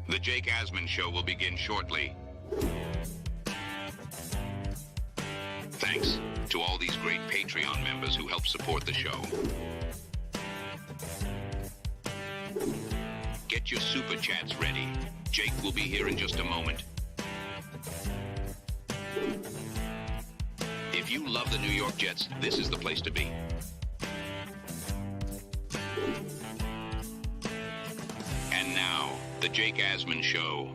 The Jake Asman Show will begin shortly. Thanks to all these great Patreon members who help support the show. Get your super chats ready. Jake will be here in just a moment. If you love the New York Jets, this is the place to be. And now, the Jake Asman Show.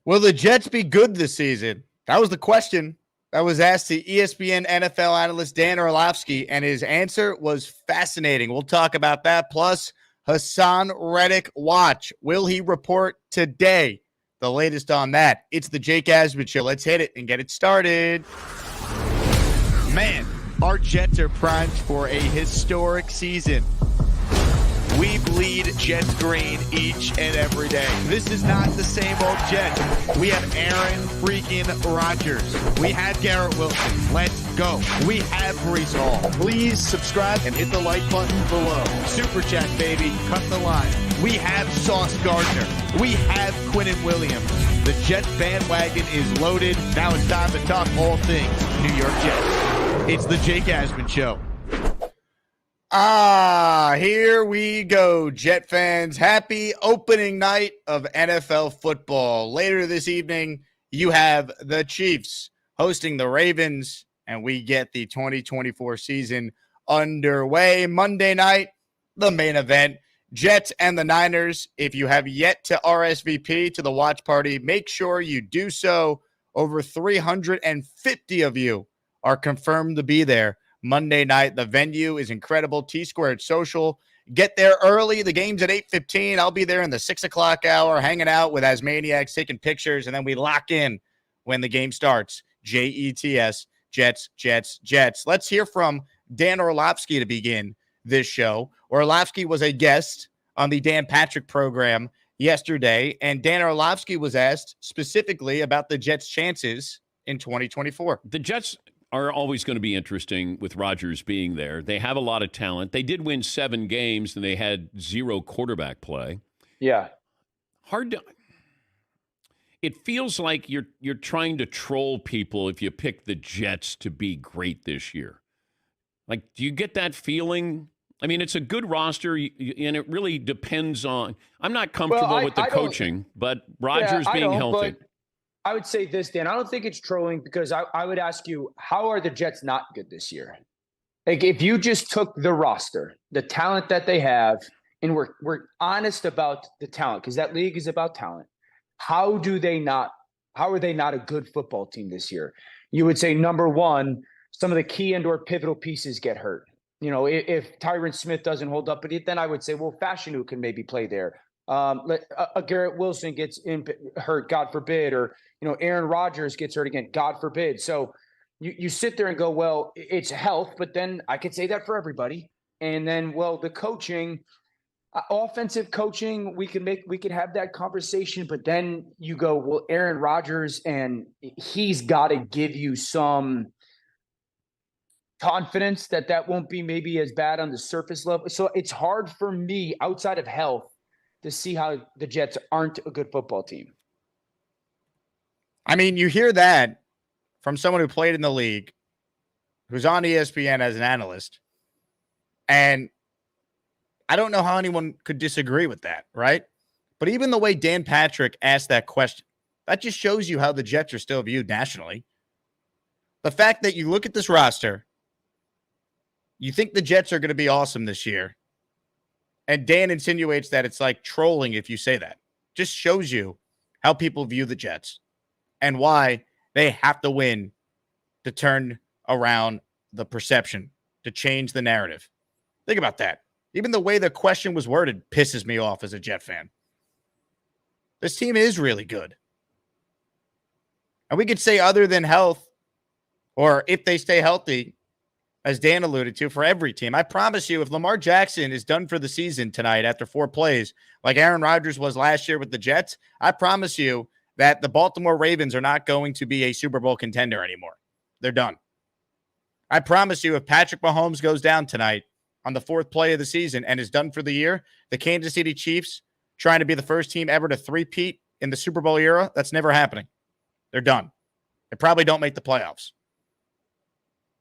Will the Jets be good this season? That was the question that was asked to ESPN NFL analyst Dan Orlovsky, and his answer was fascinating. We'll talk about that. Plus, Haason Reddick watch. Will he report today? The latest on that. It's the Jake Asman Show. Let's hit it and get it started. Man, our Jets are primed for a historic season. We bleed Jets green each and every day. This is not the same old Jets. We have Aaron freaking Rodgers. We have Garrett Wilson. Let's go. We have Breece Hall. Please subscribe and hit the like button below. Super chat, baby. Cut the line. We have Sauce Gardner. We have Quinnen Williams. The Jets bandwagon is loaded. Now it's time to talk all things New York Jets. It's the Jake Asman Show. Here we go, Jet fans. Happy opening night of NFL football. Later this evening, you have the Chiefs hosting the Ravens, and we get the 2024 season underway. Monday night, the main event, Jets and the Niners. If you have yet to RSVP to the watch party, make sure you do so. Over 350 of you are confirmed to be there. Monday night. The venue is incredible. T-Squared Social. Get there early. The game's at 8:15. I'll be there in the 6 o'clock hour, hanging out with Asmaniacs, taking pictures, and then we lock in when the game starts. Jets, Jets, Jets, Jets. Let's hear from Dan Orlovsky to begin this show. Orlovsky was a guest on the Dan Patrick program yesterday, and Dan Orlovsky was asked specifically about the Jets' chances in 2024. The Jets are always going to be interesting with Rodgers being there. They have a lot of talent. They did win 7 games, and they had 0 quarterback play. Yeah. Hard to. It feels like you're trying to troll people if you pick the Jets to be great this year. Like, do you get that feeling? I mean, it's a good roster, and it really depends on. I'm not comfortable with the coaching, but Rodgers being healthy. I would say this, Dan. I don't think it's trolling because I would ask you, how are the Jets not good this year? Like, if you just took the roster, the talent that they have, and we're honest about the talent, because that league is about talent. How are they not a good football team this year? You would say, number one, some of the key and/or pivotal pieces get hurt. You know, if Tyron Smith doesn't hold up, but then I would say, well, Fashanu can maybe play there. Garrett Wilson gets hurt, God forbid, or Aaron Rodgers gets hurt again, God forbid. So you sit there and go, well, it's health, but then I could say that for everybody. And then, well, the coaching, offensive coaching, we could have that conversation, but then you go, well, Aaron Rodgers, and he's got to give you some confidence that won't be maybe as bad on the surface level. So it's hard for me outside of health to see how the Jets aren't a good football team. I mean, you hear that from someone who played in the league, who's on ESPN as an analyst, and I don't know how anyone could disagree with that, right? But even the way Dan Patrick asked that question, that just shows you how the Jets are still viewed nationally. The fact that you look at this roster, you think the Jets are going to be awesome this year, and Dan insinuates that it's like trolling if you say that. Just shows you how people view the Jets and why they have to win to turn around the perception, to change the narrative. Think about that. Even the way the question was worded pisses me off as a Jet fan. This team is really good. And we could say other than health, or if they stay healthy, as Dan alluded to, for every team. I promise you, if Lamar Jackson is done for the season tonight after 4 plays, like Aaron Rodgers was last year with the Jets, I promise you that the Baltimore Ravens are not going to be a Super Bowl contender anymore. They're done. I promise you, if Patrick Mahomes goes down tonight on the 4th play of the season and is done for the year, the Kansas City Chiefs trying to be the first team ever to three-peat in the Super Bowl era. That's never happening. They're done. They probably don't make the playoffs.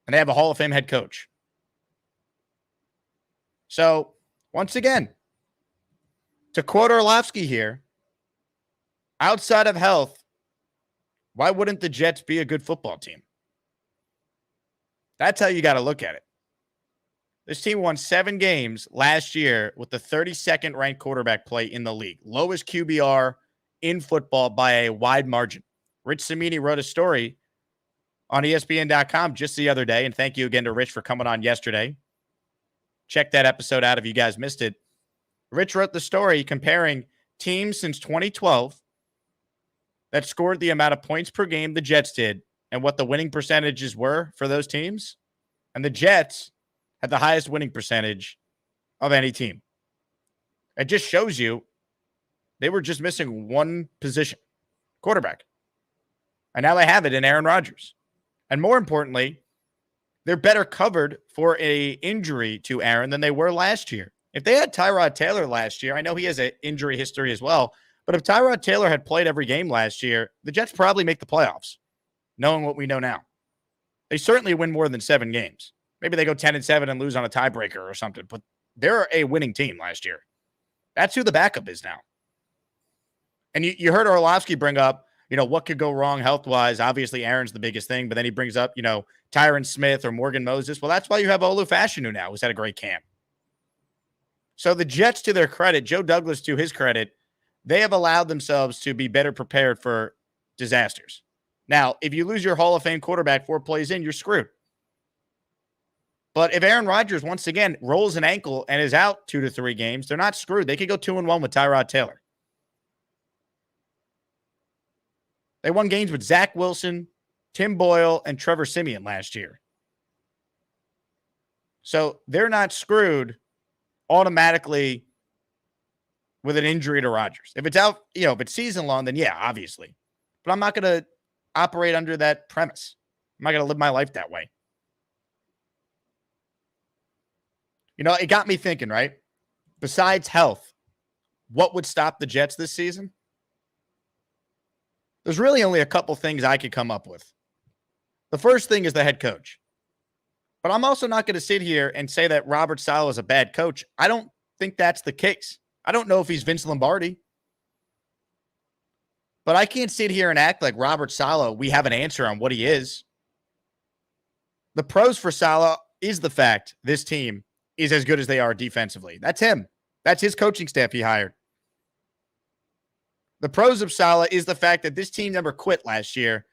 And they have a Hall of Fame head coach. So, once again, to quote Orlovsky here, outside of health, why wouldn't the Jets be a good football team? That's how you got to look at it. This team won 7 games last year with the 32nd ranked quarterback play in the league. Lowest QBR in football by a wide margin. Rich Cimini wrote a story on ESPN.com just the other day, and thank you again to Rich for coming on yesterday. Check that episode out if you guys missed it. Rich wrote the story comparing teams since 2012 that scored the amount of points per game the Jets did and what the winning percentages were for those teams. And the Jets had the highest winning percentage of any team. It just shows you they were just missing one position, quarterback. And now they have it in Aaron Rodgers. And more importantly, they're better covered for a injury to Aaron than they were last year. If they had Tyrod Taylor last year, I know he has an injury history as well, but if Tyrod Taylor had played every game last year, the Jets probably make the playoffs, knowing what we know now. They certainly win more than 7 games. Maybe they go 10-7 and lose on a tiebreaker or something, but they're a winning team last year. That's who the backup is now. And you heard Orlovsky bring up, what could go wrong health-wise. Obviously, Aaron's the biggest thing, but then he brings up, Tyron Smith or Morgan Moses. Well, that's why you have Olu Fashanu now, who's had a great camp. So the Jets, to their credit, Joe Douglas, to his credit, they have allowed themselves to be better prepared for disasters. Now, if you lose your Hall of Fame quarterback 4 plays in, you're screwed. But if Aaron Rodgers, once again, rolls an ankle and is out 2 to 3 games, they're not screwed. They could go 2-1 with Tyrod Taylor. They won games with Zach Wilson, Tim Boyle, and Trevor Siemian last year. So they're not screwed automatically with an injury to Rodgers. If it's out, if it's season long, then yeah, obviously. But I'm not going to operate under that premise. I'm not going to live my life that way. It got me thinking, right? Besides health, what would stop the Jets this season? There's really only a couple things I could come up with. The first thing is the head coach. But I'm also not going to sit here and say that Robert Saleh is a bad coach. I don't think that's the case. I don't know if he's Vince Lombardi. But I can't sit here and act like Robert Saleh, we have an answer on what he is. The pros for Saleh is the fact this team is as good as they are defensively. That's him. That's his coaching staff he hired. The pros of Saleh is the fact that this team never quit last year,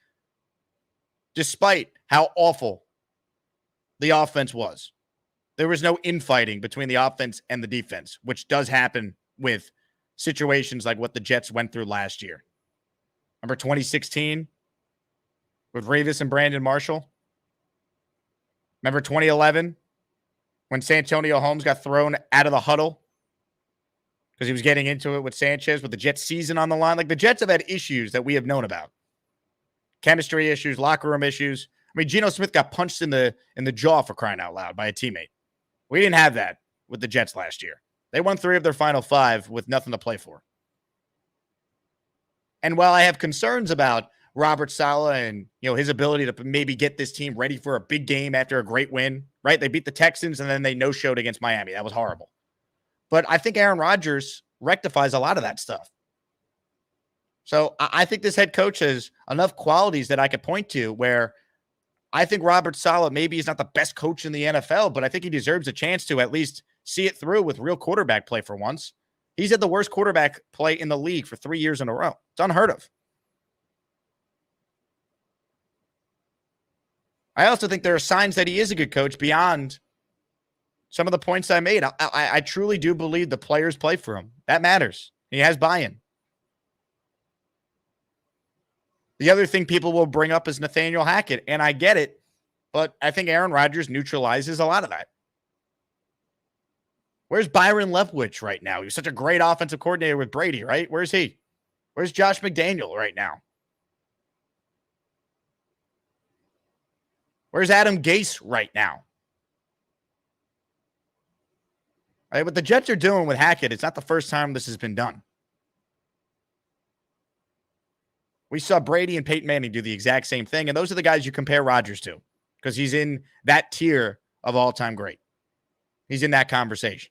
despite how awful the offense was. There was no infighting between the offense and the defense, which does happen with situations like what the Jets went through last year. Remember 2016 with Revis and Brandon Marshall? Remember 2011 when Santonio Holmes got thrown out of the huddle because he was getting into it with Sanchez with the Jets season on the line? Like, the Jets have had issues that we have known about. Chemistry issues, locker room issues. I mean, Geno Smith got punched in the jaw, for crying out loud, by a teammate. We didn't have that with the Jets last year. They won 3 of their final 5 with nothing to play for. And while I have concerns about Robert Saleh and his ability to maybe get this team ready for a big game after a great win, right? They beat the Texans and then they no-showed against Miami. That was horrible. But I think Aaron Rodgers rectifies a lot of that stuff. So I think this head coach has enough qualities that I could point to where I think Robert Saleh maybe is not the best coach in the NFL, but I think he deserves a chance to at least see it through with real quarterback play for once. He's had the worst quarterback play in the league for 3 years in a row. It's unheard of. I also think there are signs that he is a good coach beyond some of the points I made. I truly do believe the players play for him. That matters. He has buy-in. The other thing people will bring up is Nathaniel Hackett, and I get it, but I think Aaron Rodgers neutralizes a lot of that. Where's Byron Leftwich right now? He was such a great offensive coordinator with Brady, right? Where's he? Where's Josh McDaniel right now? Where's Adam Gase right now? Right, what the Jets are doing with Hackett, it's not the first time this has been done. We saw Brady and Peyton Manning do the exact same thing, and those are the guys you compare Rodgers to because he's in that tier of all-time great. He's in that conversation.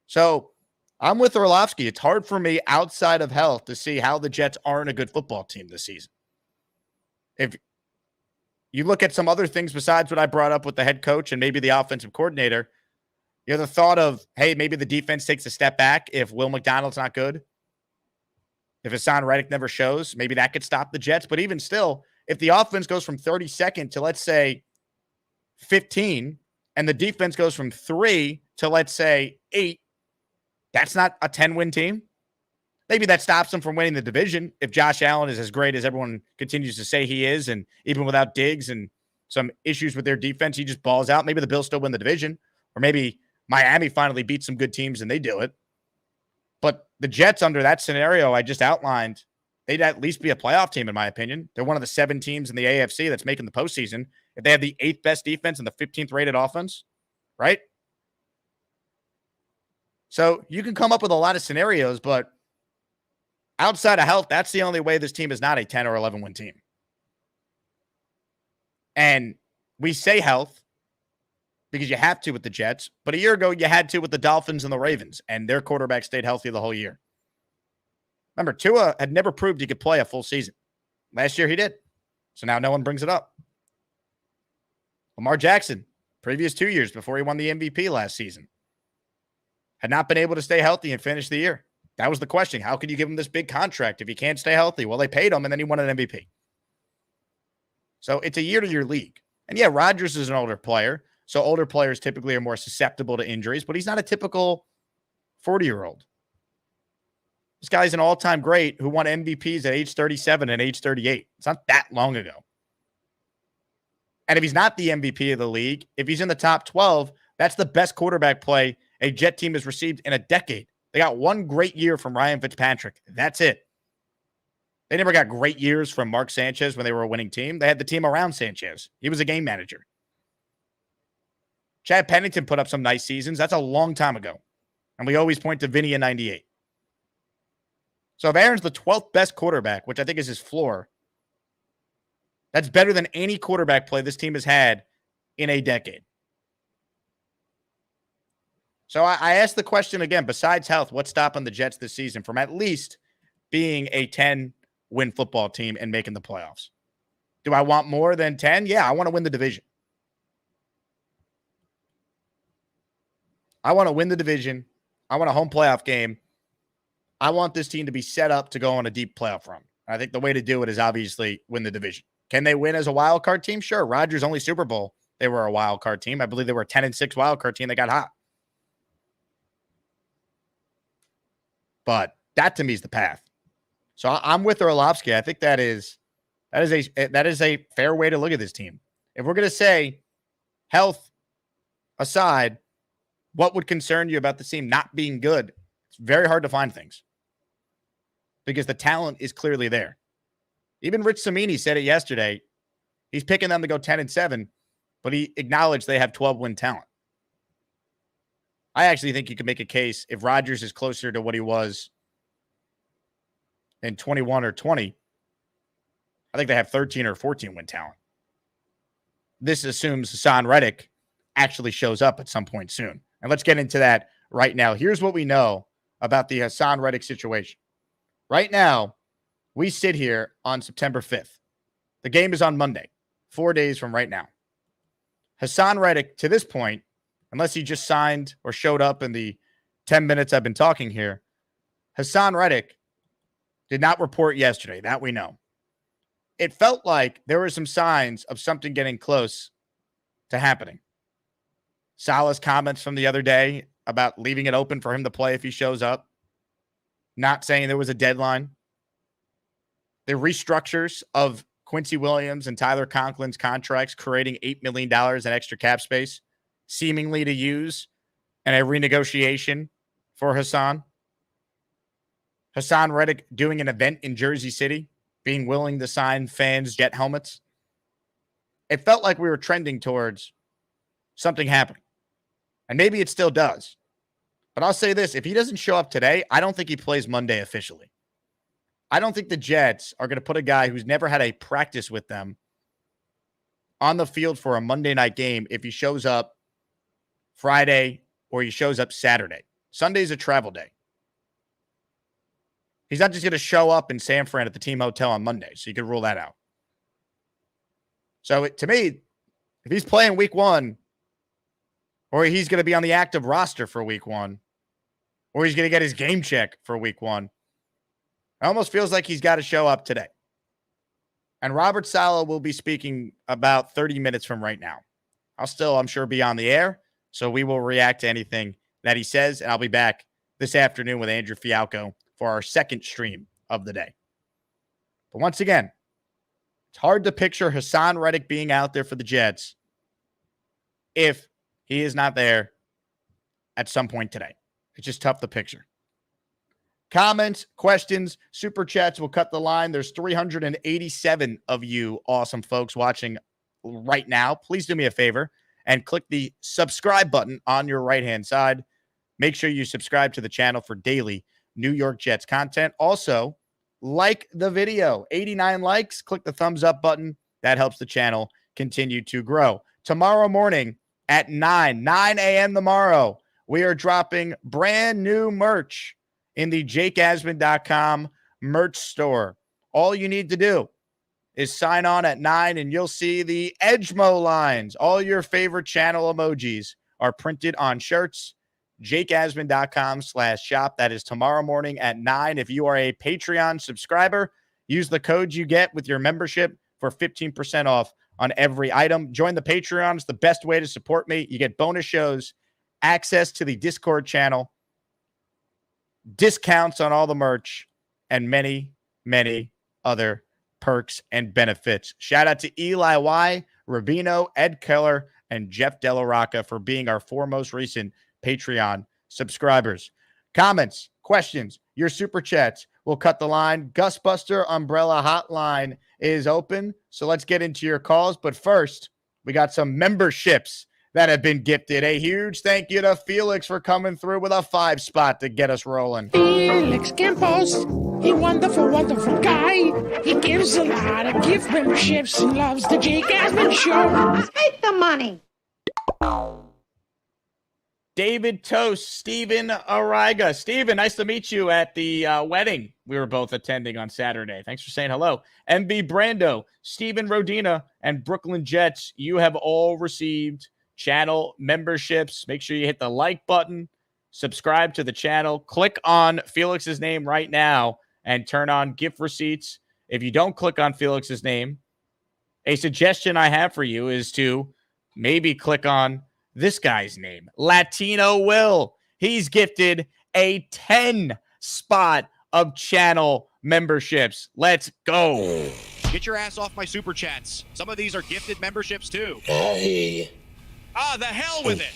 So I'm with Orlovsky. It's hard for me outside of health to see how the Jets aren't a good football team this season. If you look at some other things besides what I brought up with the head coach and maybe the offensive coordinator, you have the thought of, hey, maybe the defense takes a step back if Will McDonald's not good. If Haason Reddick never shows, maybe that could stop the Jets. But even still, if the offense goes from 32nd to, let's say, 15, and the defense goes from 3 to, let's say, 8, that's not a 10-win team. Maybe that stops them from winning the division if Josh Allen is as great as everyone continues to say he is, and even without Diggs and some issues with their defense, he just balls out. Maybe the Bills still win the division, or maybe Miami finally beats some good teams and they do it. But the Jets, under that scenario I just outlined, they'd at least be a playoff team, in my opinion. They're one of the 7 teams in the AFC that's making the postseason. If they have the 8th best defense and the 15th rated offense, right? So you can come up with a lot of scenarios, but outside of health, that's the only way this team is not a 10 or 11 win team. And we say health because you have to with the Jets, but a year ago you had to with the Dolphins and the Ravens, and their quarterback stayed healthy the whole year. Remember, Tua had never proved he could play a full season. Last year he did. So now no one brings it up. Lamar Jackson, previous 2 years before he won the MVP last season, had not been able to stay healthy and finish the year. That was the question. How could you give him this big contract if he can't stay healthy? Well, they paid him, and then he won an MVP. So it's a year-to-year league. And yeah, Rodgers is an older player, so older players typically are more susceptible to injuries, but he's not a typical 40-year-old. This guy's an all-time great who won MVPs at age 37 and age 38. It's not that long ago. And if he's not the MVP of the league, if he's in the top 12, that's the best quarterback play a Jet team has received in a decade. They got one great year from Ryan Fitzpatrick. That's it. They never got great years from Mark Sanchez when they were a winning team. They had the team around Sanchez. He was a game manager. Chad Pennington put up some nice seasons. That's a long time ago. And we always point to Vinny in 98. So if Aaron's the 12th best quarterback, which I think is his floor, that's better than any quarterback play this team has had in a decade. So I asked the question again, besides health, what's stopping the Jets this season from at least being a 10-win football team and making the playoffs? Do I want more than 10? Yeah, I want to win the division. I want to win the division. I want a home playoff game. I want this team to be set up to go on a deep playoff run. I think the way to do it is obviously win the division. Can they win as a wild card team? Sure. Rodgers' only Super Bowl, they were a wild card team. I believe they were a 10-6 wild card team that got hot. But that to me is the path. So I'm with Orlovsky. I think that is a fair way to look at this team. If we're going to say health aside, what would concern you about the team not being good? It's very hard to find things because the talent is clearly there. Even Rich Cimini said it yesterday. He's picking them to go 10-7, but he acknowledged they have 12-win talent. I actually think you could make a case if Rodgers is closer to what he was in 21 or 20. I think they have 13 or 14-win talent. This assumes Haason Reddick actually shows up at some point soon. And let's get into that right now. Here's what we know about the Haason Reddick situation. Right now, we sit here on September 5th. The game is on Monday, 4 days from right now. Haason Reddick, to this point, unless he just signed or showed up in the 10 minutes I've been talking here, Haason Reddick did not report yesterday. That we know. It felt like there were some signs of something getting close to happening. Salah's comments from the other day about leaving it open for him to play if he shows up, not saying there was a deadline. The restructures of Quincy Williams and Tyler Conklin's contracts, creating $8 million in extra cap space, seemingly to use in a renegotiation for Haason. Haason Reddick doing an event in Jersey City, being willing to sign fans' jet helmets. It felt like we were trending towards something happening. And maybe it still does. But I'll say this, if he doesn't show up today, I don't think he plays Monday officially. I don't think the Jets are going to put a guy who's never had a practice with them on the field for a Monday night game if he shows up Friday or he shows up Saturday. Sunday's a travel day. He's not just going to show up in San Fran at the team hotel on Monday, so you could rule that out. So to me, if he's playing week one, or he's going to be on the active roster for week one, or he's going to get his game check for week one, it almost feels like he's got to show up today. And Robert Saleh will be speaking about 30 minutes from right now. I'm sure, be on the air, so we will react to anything that he says, and I'll be back this afternoon with Andrew Fialco for our second stream of the day. But once again, it's hard to picture Haason Reddick being out there for the Jets if he is not there at some point today. It's just tough to picture. Comments, questions, super chats will cut the line. There's 387 of you awesome folks watching right now. Please do me a favor and click the subscribe button on your right-hand side. Make sure you subscribe to the channel for daily New York Jets content. Also, like the video. 89 likes. Click the thumbs up button. That helps the channel continue to grow. Tomorrow morning at 9 a.m. tomorrow, we are dropping brand new merch in the jakeasman.com merch store. All you need to do is sign on at 9 and you'll see the Edgemo lines. All your favorite channel emojis are printed on shirts. jakeasman.com/shop. That is tomorrow morning at 9. If you are a Patreon subscriber, use the code you get with your membership for 15% off on every item. Join the Patreon. It's the best way to support me. You get bonus shows, access to the Discord channel, discounts on all the merch, and many, many other perks and benefits. Shout out to Eli Y, Rubino, Ed Keller, and Jeff Della Rocca for being our four most recent Patreon subscribers. Comments, questions, your super chats will cut the line. Gusbuster Umbrella Hotline is open, so let's get into your calls. But first, we got some memberships that have been gifted. A huge thank you to Felix for coming through with a 5 spot to get us rolling. Felix Campos, he wonderful, wonderful guy. He gives a lot of gift memberships and loves the Jake Asman Show. Take the money. David Toast, Stephen Ariga. Stephen, nice to meet you at the wedding we were both attending on Saturday. Thanks for saying hello. MB Brando, Stephen Rodina, and Brooklyn Jets, you have all received channel memberships. Make sure you hit the like button, subscribe to the channel, click on Felix's name right now, and turn on gift receipts. If you don't click on Felix's name, a suggestion I have for you is to maybe click on this guy's name, Latino Will. He's gifted a 10 spot of channel memberships. Let's go. Get your ass off my super chats. Some of these are gifted memberships too. Hey. Ah, the hell with it.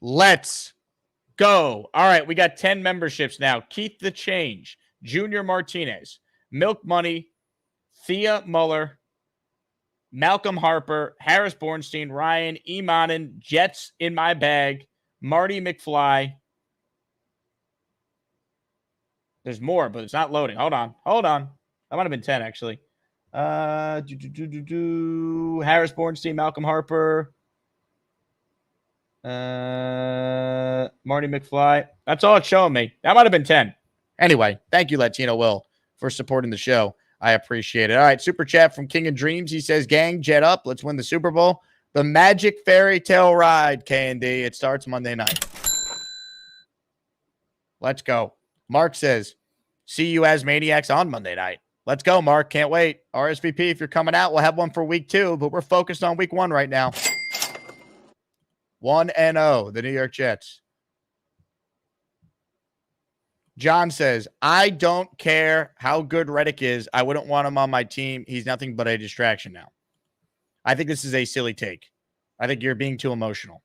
Let's go. All right, we got 10 memberships now. Keith the Change, Junior Martinez, Milk Money, Thea Muller, Malcolm Harper, Harris Bornstein, Ryan Emanen, Jets in my bag, Marty McFly. There's more, but it's not loading. Hold on. That might have been 10, actually. Harris Bornstein, Malcolm Harper, Marty McFly. That's all it's showing me. That might have been 10. Anyway, thank you, Latino Will, for supporting the show. I appreciate it. All right, super chat from King of Dreams. He says, gang, jet up. Let's win the Super Bowl. The magic fairy tale ride, K&D. It starts Monday night. Let's go. Mark says, see you as Maniacs on Monday night. Let's go, Mark. Can't wait. RSVP, if you're coming out, we'll have one for week 2, but we're focused on week 1 right now. 1-0, the New York Jets. John says, I don't care how good Reddick is. I wouldn't want him on my team. He's nothing but a distraction now. I think this is a silly take. I think you're being too emotional.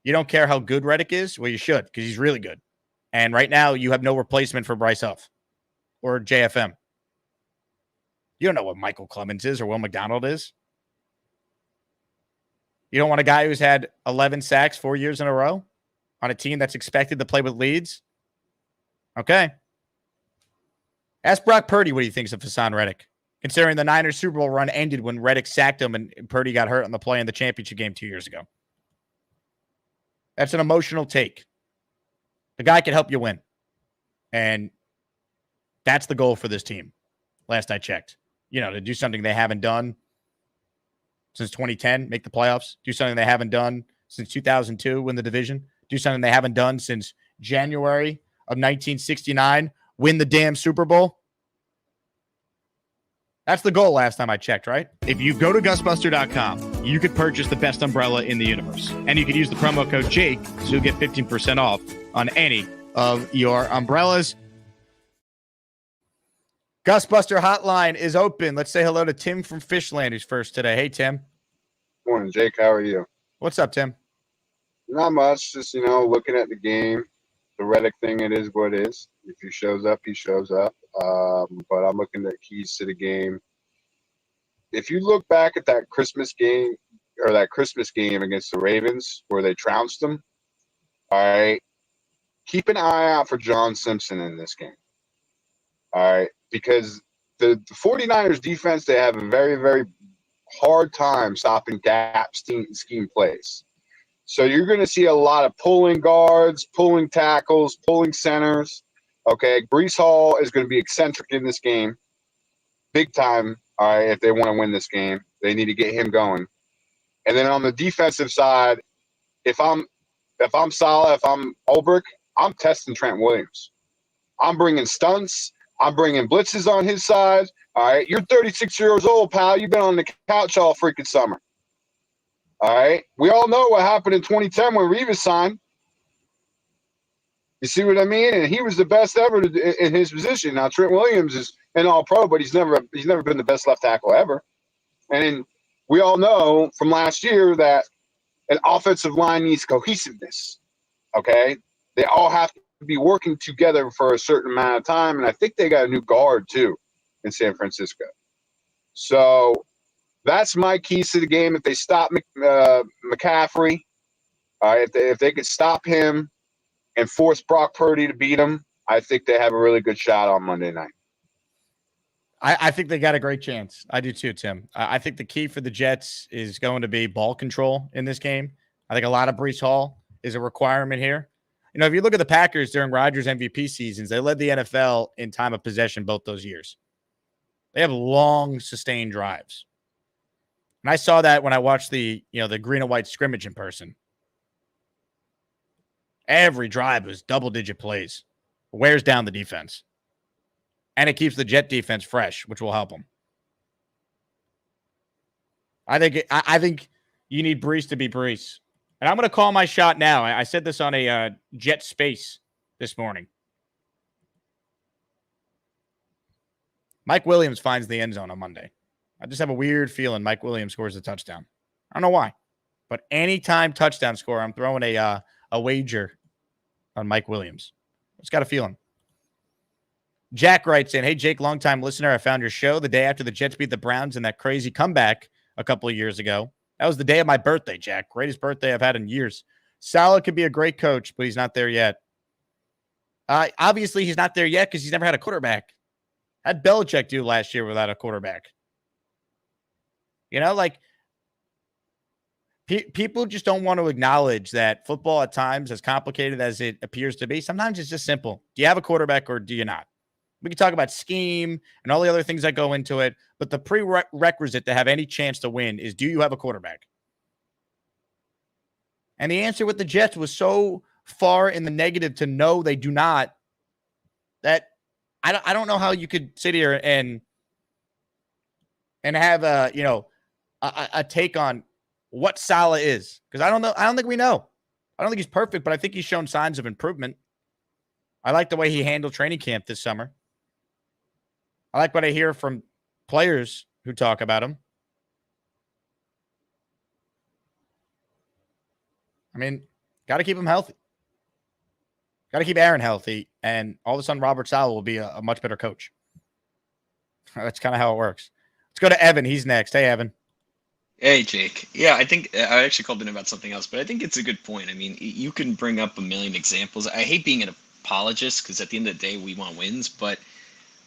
You don't care how good Reddick is? Well, you should, because he's really good. And right now, you have no replacement for Bryce Huff or JFM. You don't know what Michael Clemens is or Will McDonald is. You don't want a guy who's had 11 sacks 4 years in a row? on a team that's expected to play with leads? Okay. Ask Brock Purdy what he thinks of Haason Reddick, considering the Niners Super Bowl run ended when Reddick sacked him and Purdy got hurt on the play in the championship game 2 years ago. That's an emotional take. The guy can help you win. And that's the goal for this team, last I checked. To do something they haven't done since 2010, make the playoffs. Do something they haven't done since 2002, win the division. Do something they haven't done since January of 1969, win the damn Super Bowl. That's the goal last time I checked, right? If you go to gusbuster.com, you could purchase the best umbrella in the universe. And you could use the promo code Jake, so you'll get 15% off on any of your umbrellas. Gusbuster hotline is open. Let's say hello to Tim from Fishland, who's first today. Hey, Tim. Morning, Jake. How are you? What's up, Tim? Not much. Just, looking at the game. The Reddick thing, it is what it is. If he shows up, he shows up. But I'm looking at keys to the game. If you look back at that Christmas game against the Ravens where they trounced them, all right, keep an eye out for John Simpson in this game. All right, because the 49ers defense, they have a very, very hard time stopping gap scheme plays. So you're going to see a lot of pulling guards, pulling tackles, pulling centers. Okay, Breece Hall is going to be eccentric in this game, big time. All right, if they want to win this game, they need to get him going. And then on the defensive side, if I'm Saleh, if I'm Ulbrich, I'm testing Trent Williams. I'm bringing stunts. I'm bringing blitzes on his side. All right, you're 36 years old, pal. You've been on the couch all freaking summer. All right. We all know what happened in 2010 when Revis signed. You see what I mean? And he was the best ever in his position. Now Trent Williams is an All-Pro, but he's never been the best left tackle ever. And we all know from last year that an offensive line needs cohesiveness. Okay, they all have to be working together for a certain amount of time, and I think they got a new guard too in San Francisco. So that's my keys to the game. If they stop McCaffrey, if they could stop him and force Brock Purdy to beat him, I think they have a really good shot on Monday night. I think they got a great chance. I do too, Tim. I think the key for the Jets is going to be ball control in this game. I think a lot of Breece Hall is a requirement here. If you look at the Packers during Rodgers' MVP seasons, they led the NFL in time of possession both those years. They have long, sustained drives. And I saw that when I watched the green and white scrimmage in person. Every drive was double-digit plays. Wears down the defense. And it keeps the Jet defense fresh, which will help them. I think you need Breece to be Breece. And I'm going to call my shot now. I said this on a Jet Space this morning. Mike Williams finds the end zone on Monday. I just have a weird feeling Mike Williams scores a touchdown. I don't know why. But anytime touchdown score, I'm throwing a wager on Mike Williams. Just got a feeling. Jack writes in, hey, Jake, longtime listener. I found your show the day after the Jets beat the Browns in that crazy comeback a couple of years ago. That was the day of my birthday, Jack. Greatest birthday I've had in years. Saleh could be a great coach, but he's not there yet. Obviously, he's not there yet because he's never had a quarterback. How'd Belichick do last year without a quarterback? People just don't want to acknowledge that football at times, as complicated as it appears to be, sometimes it's just simple. Do you have a quarterback or do you not? We can talk about scheme and all the other things that go into it, but the prerequisite to have any chance to win is, do you have a quarterback? And the answer with the Jets was so far in the negative to no, they do not, that I don't know how you could sit here and have a take on what Saleh is, because I don't know. I don't think we know. I don't think he's perfect, but I think he's shown signs of improvement. I like the way he handled training camp this summer. I like what I hear from players who talk about him. I mean, got to keep him healthy. Got to keep Aaron healthy, and all of a sudden Robert Saleh will be a much better coach. That's kind of how it works. Let's go to Evan. He's next. Hey, Evan. Hey, Jake. Yeah, I think I actually called in about something else, but I think it's a good point. I mean, you can bring up a million examples. I hate being an apologist because at the end of the day, we want wins, but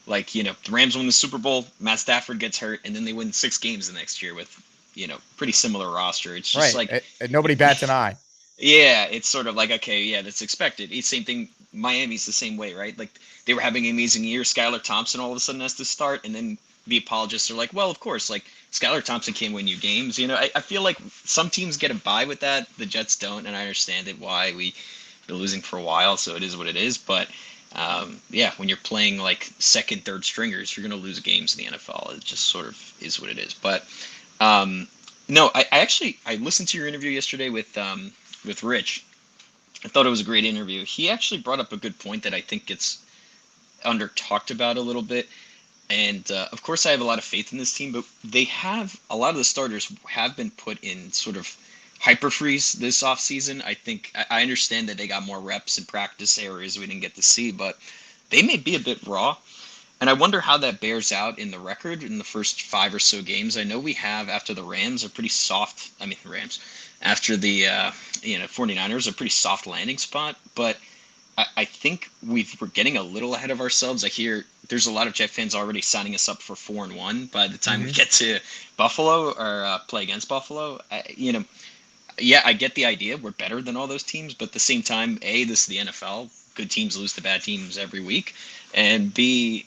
like, the Rams win the Super Bowl, Matt Stafford gets hurt, and then they win 6 games the next year with, pretty similar roster. It's just Right. like, And nobody bats an eye. yeah, it's sort of like, okay, yeah, that's expected. It's same thing. Miami's the same way, right? Like they were having an amazing year. Skylar Thompson all of a sudden has to start, and then the apologists are like, well, of course, like Skylar Thompson can win you games. I feel like some teams get a bye with that. The Jets don't, and I understand it why we've been losing for a while, so it is what it is. But yeah, when you're playing like second, third stringers, you're going to lose games in the NFL. It just sort of is what it is. But no, I actually I listened to your interview yesterday with Rich. I thought it was a great interview. He actually brought up a good point that I think gets under talked about a little bit. And of course, I have a lot of faith in this team, but they have a lot of the starters have been put in sort of hyper freeze this offseason. I think I understand that they got more reps in practice areas we didn't get to see, but they may be a bit raw. And I wonder how that bears out in the record in the first 5 or so games. I know we have after the Rams a pretty soft, I mean, Rams, after the 49ers, a pretty soft landing spot. But I think we're getting a little ahead of ourselves. I hear there's a lot of Jet fans already signing us up for 4-1 by the time we get to Buffalo or play against Buffalo. Yeah, I get the idea. We're better than all those teams, but at the same time, A, this is the NFL. Good teams lose to bad teams every week. And B,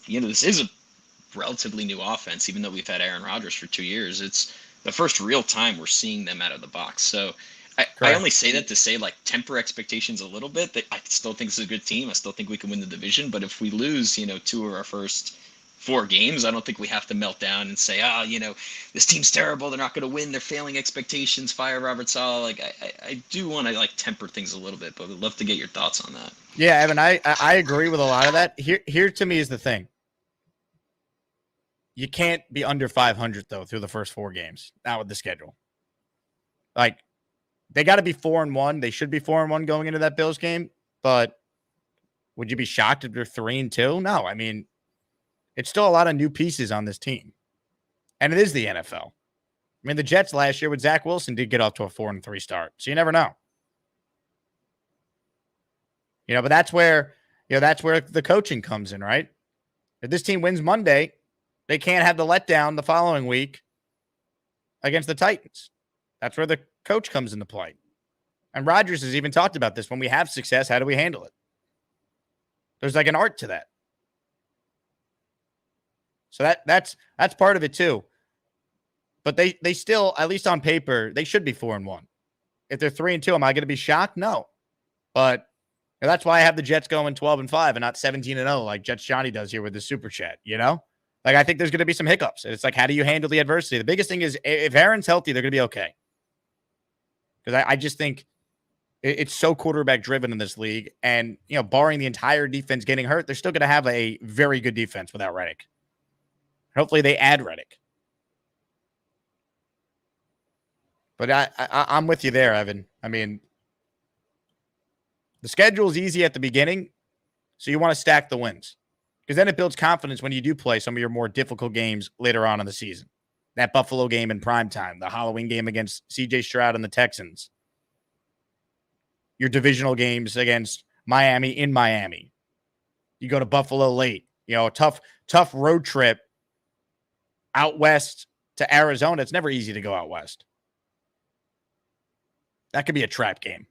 this is a relatively new offense, even though we've had Aaron Rodgers for 2 years. It's the first real time we're seeing them out of the box. So I only say that to say, like, temper expectations a little bit. That I still think this is a good team. I still think we can win the division. But if we lose, 2 of our first 4 games, I don't think we have to melt down and say, this team's terrible. They're not going to win. They're failing expectations. Fire Robert Saleh. Like, I do want to, like, temper things a little bit, but would love to get your thoughts on that. Yeah, Evan, I agree with a lot of that. Here to me is the thing. You can't be under 500 though through the first 4 games. Not with the schedule. Like, they got to be 4-1. They should be 4-1 going into that Bills game. But would you be shocked if they're 3-2? No, I mean, it's still a lot of new pieces on this team, and it is the NFL. I mean, the Jets last year with Zach Wilson did get off to a 4-3 start, so you never know. But that's where the coaching comes in, right? If this team wins Monday, they can't have the letdown the following week against the Titans. That's where the coach comes into play. And Rodgers has even talked about this. When we have success, how do we handle it? There's like an art to that. So that's part of it too. But they still, at least on paper, they should be 4-1. If they're 3-2, am I going to be shocked? No. But that's why I have the Jets going 12-5 and not 17-0 like Jets Johnny does here with the super chat, Like, I think there's going to be some hiccups. It's like, how do you handle the adversity? The biggest thing is if Aaron's healthy, they're going to be okay. Because I just think it's so quarterback driven in this league. And, barring the entire defense getting hurt, they're still going to have a very good defense without Reddick. Hopefully they add Reddick. But I'm with you there, Evan. I mean, the schedule is easy at the beginning, so you want to stack the wins. Because then it builds confidence when you do play some of your more difficult games later on in the season. That Buffalo game in primetime, the Halloween game against C.J. Stroud and the Texans. Your divisional games against Miami in Miami. You go to Buffalo late. A tough road trip out west to Arizona. It's never easy to go out west. That could be a trap game.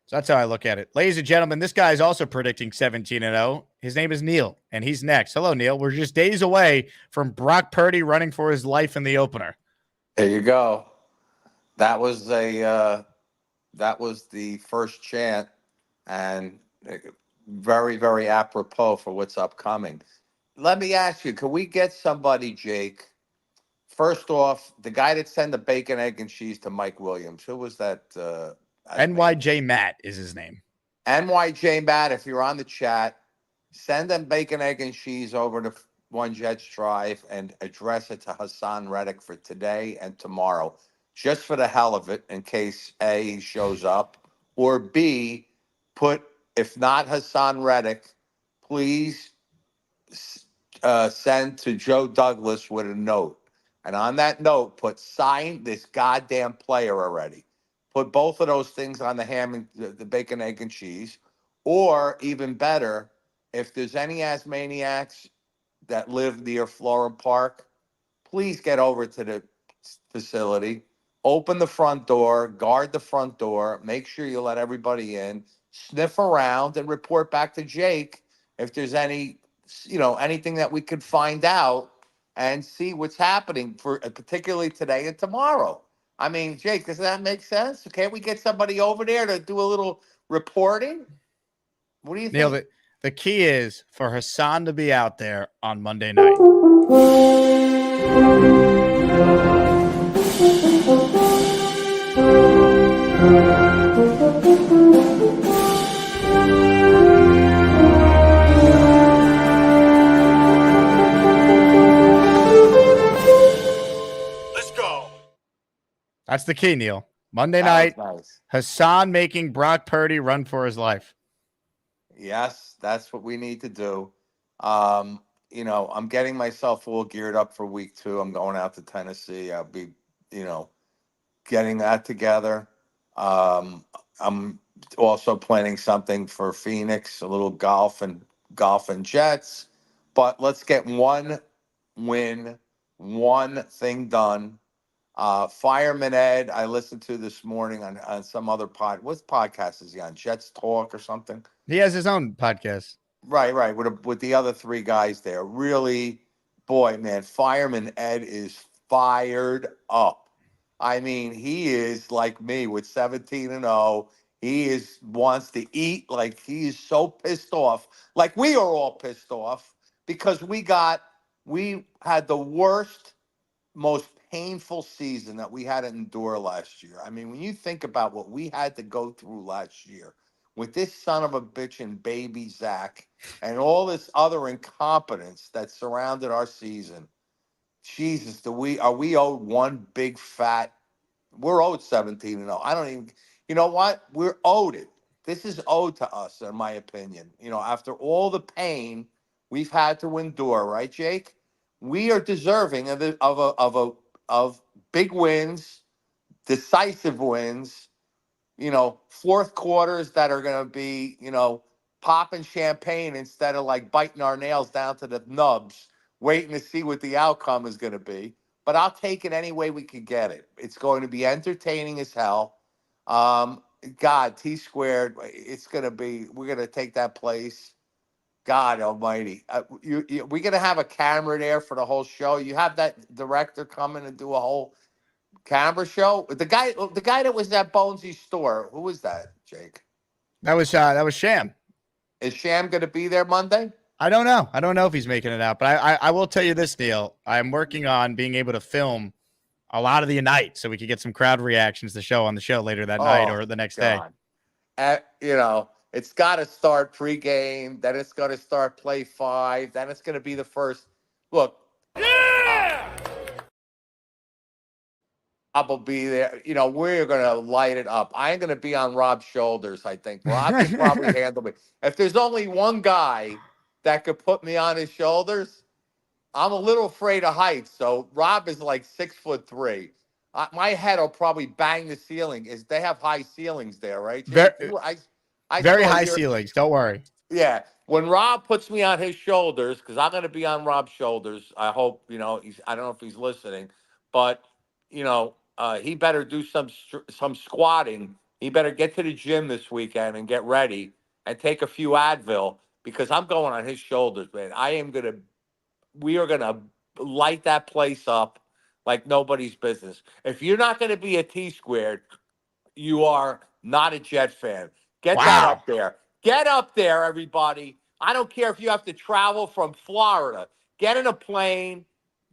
So that's how I look at it. Ladies and gentlemen, this guy is also predicting 17-0. His name is Neil, and he's next. Hello, Neil. We're just days away from Brock Purdy running for his life in the opener. There you go. That was the first chant, and very, very apropos for what's upcoming. Let me ask you, can we get somebody, Jake? First off, the guy that sent the bacon, egg, and cheese to Mike Williams, who was that? NYJ Matt is his name. NYJ Matt, if you're on the chat, send them bacon, egg, and cheese over to One Jets Drive and address it to Haason Reddick for today and tomorrow, just for the hell of it, in case A, he shows up, or B, if not Haason Reddick, please send to Joe Douglas with a note. And on that note, put sign this goddamn player already. Put both of those things on the ham and the bacon, egg, and cheese. Or even better, if there's any Asmaniacs that live near Florham Park, please get over to the facility, open the front door, guard the front door, make sure you let everybody in, sniff around, and report back to Jake if there's anything that we could find out and see what's happening for particularly today and tomorrow. I mean, Jake, does that make sense? Can't we get somebody over there to do a little reporting? What do you Neil, think? the key is for Haason to be out there on Monday night. Let's go. That's the key, Neil. Monday That night, was nice. Haason making Brock Purdy run for his life. Yes, that's what we need to do. I'm getting myself all geared up for week 2. I'm going out to Tennessee. I'll be, getting that together. I'm also planning something for Phoenix, a little golf and Jets. But let's get one win, one thing done. Fireman Ed, I listened to this morning on some other what podcast is he on? Jets Talk or something? He has his own podcast. Right. With the other 3 guys there. Really, boy, man, Fireman Ed is fired up. I mean, he is like me with 17-0. He wants to eat, like he is so pissed off. Like we are all pissed off because we had the worst, most painful season that we had to endure last year. I mean, when you think about what we had to go through last year with this son of a bitch and baby Zach and all this other incompetence that surrounded our season, Jesus, are we owed one big fat? We're owed 17-0. I don't even. You know what? We're owed it. This is owed to us, in my opinion. After all the pain we've had to endure, right, Jake? We are deserving of big wins, decisive wins. Fourth quarters that are going to be, popping champagne instead of like biting our nails down to the nubs, waiting to see what the outcome is going to be. But I'll take it any way we can get it. It's going to be entertaining as hell. God, T squared. We're going to take that place. God Almighty, we're going to have a camera there for the whole show. You have that director coming and do a whole camera show. The guy that was at Bonesy's store. Who was that, Jake? That was Sham. Is Sham going to be there Monday? I don't know. I don't know if he's making it out, but I will tell you this, Neil. I'm working on being able to film a lot of the night so we could get some crowd reactions to show on the show later that night or the next day. It's got to start pregame, then it's going to start play 5, then it's going to be the first. Look. Yeah! I'll be there. We're going to light it up. I ain't going to be on Rob's shoulders, I think. Rob can probably handle me. If there's only one guy that could put me on his shoulders, I'm a little afraid of heights. So Rob is like 6'3". My head will probably bang the ceiling. They have high ceilings there, right? Very high ceilings. Don't worry. Yeah. When Rob puts me on his shoulders, because I'm going to be on Rob's shoulders, I hope, I don't know if he's listening, but, he better do some squatting. He better get to the gym this weekend and get ready and take a few Advil because I'm going on his shoulders, man. We are going to light that place up like nobody's business. If you're not going to be a T squared, you are not a Jet fan. Get that up there. Get up there, everybody. I don't care if you have to travel from Florida. Get in a plane.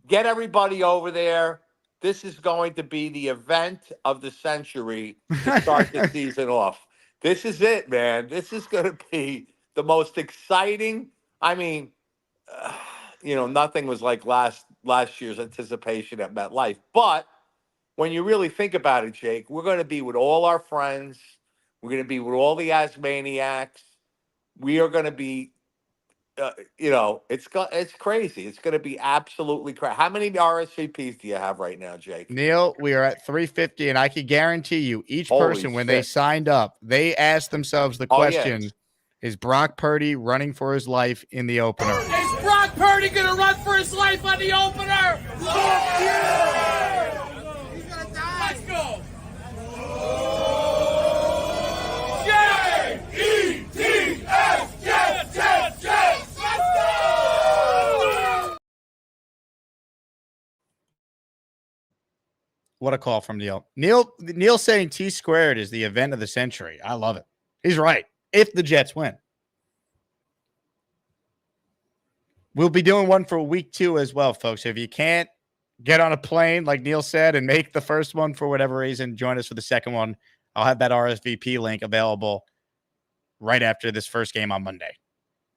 Get everybody over there. This is going to be the event of the century to start the season off. This is it, man. This is going to be the most exciting. I mean, nothing was like last year's anticipation at MetLife. But when you really think about it, Jake, we're going to be with all our friends. We're going to be with all the Asmaniacs. We are going to be it's crazy. It's going to be absolutely crazy. How many RSVPs do you have right now, Jake? Neil, we are at 350, and I can guarantee you, each Holy person, when they shit. signed up, they asked themselves the Oh, yeah. question, is Brock Purdy running for his life in the opener? Is Brock Purdy going to run for his life on the opener? He's going to die. Let's go. J-E-T-S, Jets, Jets, Jets. Let's go. What a call from Neil. Neil saying T squared is the event of the century. I love it. He's right. If the Jets win. We'll be doing one for week 2 as well, folks. If you can't get on a plane, like Neil said, and make the first one for whatever reason, join us for the second one. I'll have that RSVP link available right after this first game on Monday.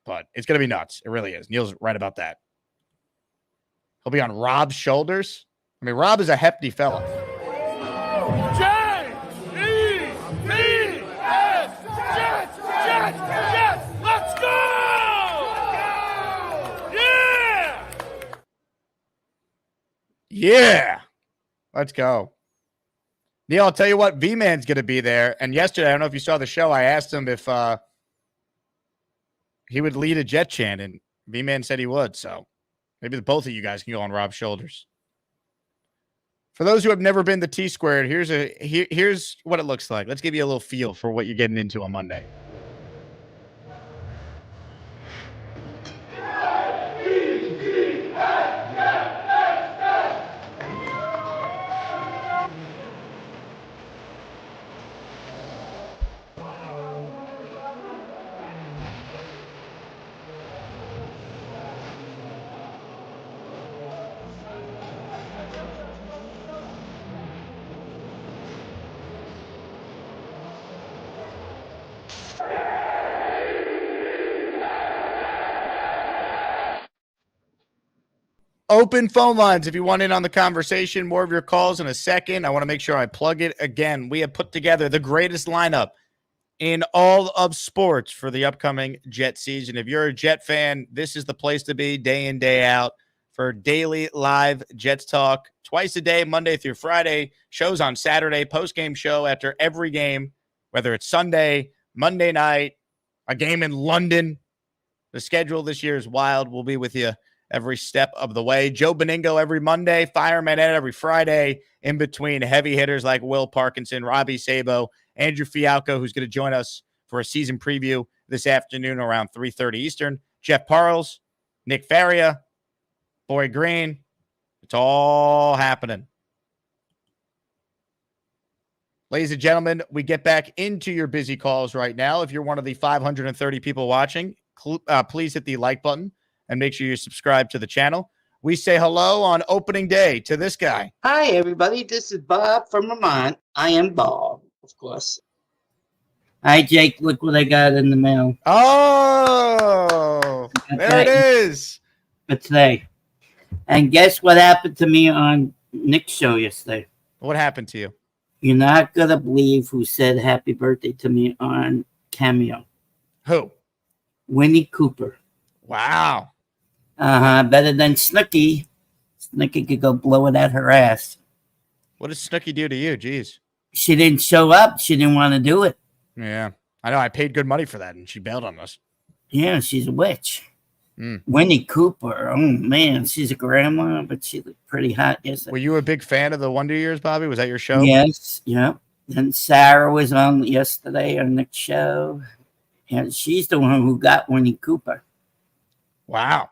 But it's going to be nuts. It really is. Neil's right about that. He'll be on Rob's shoulders. I mean, Rob is a hefty fella. J-E-T-S, Jets, Jets, Jets. Let's go. Yeah. Yeah. Let's go. Neil, I'll tell you what, V-Man's going to be there. And yesterday, I don't know if you saw the show, I asked him if he would lead a Jet chant, and V-Man said he would. So maybe the both of you guys can go on Rob's shoulders. For those who have never been to T squared, here's what it looks like. Let's give you a little feel for what you're getting into on Monday. Open phone lines if you want in on the conversation. More of your calls in a second. I want to make sure I plug it again. We have put together the greatest lineup in all of sports for the upcoming Jet season. If you're a Jet fan, this is the place to be day in, day out for daily live Jets talk twice a day, Monday through Friday. Shows on Saturday, post-game show after every game, whether it's Sunday, Monday night, a game in London. The schedule this year is wild. We'll be with you every step of the way. Joe Beningo every Monday, Fireman Ed every Friday, in between heavy hitters like Will Parkinson, Robbie Sabo, Andrew Fialco, who's going to join us for a season preview this afternoon around 3:30 Eastern. Jeff Parles, Nick Faria, Boy Green. It's all happening. Ladies and gentlemen, we get back into your busy calls right now. If you're one of the 530 people watching, please hit the like button and make sure you subscribe to the channel. We say hello on opening day to this guy. Hi, everybody. This is Bob from Vermont. I am Bob, of course. Hi, Jake. Look what I got in the mail. Oh, there it is. For today. And guess what happened to me on Nick's show yesterday? What happened to you? You're not going to believe who said happy birthday to me on Cameo. Who? Winnie Cooper. Wow. Better than Snooki. Snooki could go blow it at her ass. What did Snooki do to you? Jeez. She didn't show up. She didn't want to do it. Yeah. I know. I paid good money for that, and she bailed on us. Yeah, she's a witch. Winnie Cooper. Oh, man. She's a grandma, but she looked pretty hot yesterday. Were you a big fan of the Wonder Years, Bobby? Was that your show? Yes. Yeah. And Sarah was on yesterday on the show. And she's the one who got Winnie Cooper. Wow.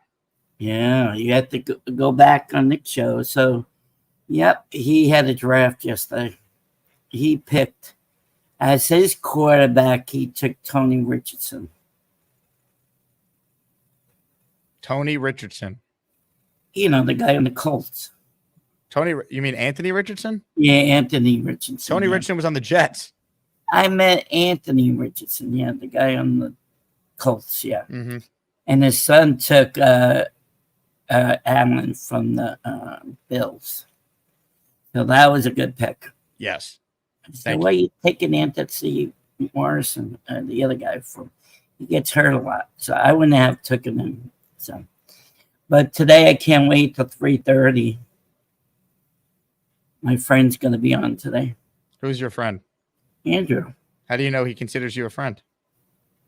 Yeah, you have to go back on Nick's show. So, yep, he had a draft yesterday. He picked, as his quarterback, he took Tony Richardson. Tony Richardson. You know, the guy on the Colts. You mean Anthony Richardson? Yeah, Anthony Richardson. Tony Richardson was on the Jets. I met Anthony Richardson, yeah, the guy on the Colts, yeah. Mm-hmm. And his son took Allen from the Bills. So that was a good pick. Yes. So why are you taking Anthony Morrison, the other guy from? He gets hurt a lot, so I wouldn't have taken him. So, but today I can't wait till 3:30. My friend's going to be on today. Who's your friend? Andrew. How do you know he considers you a friend?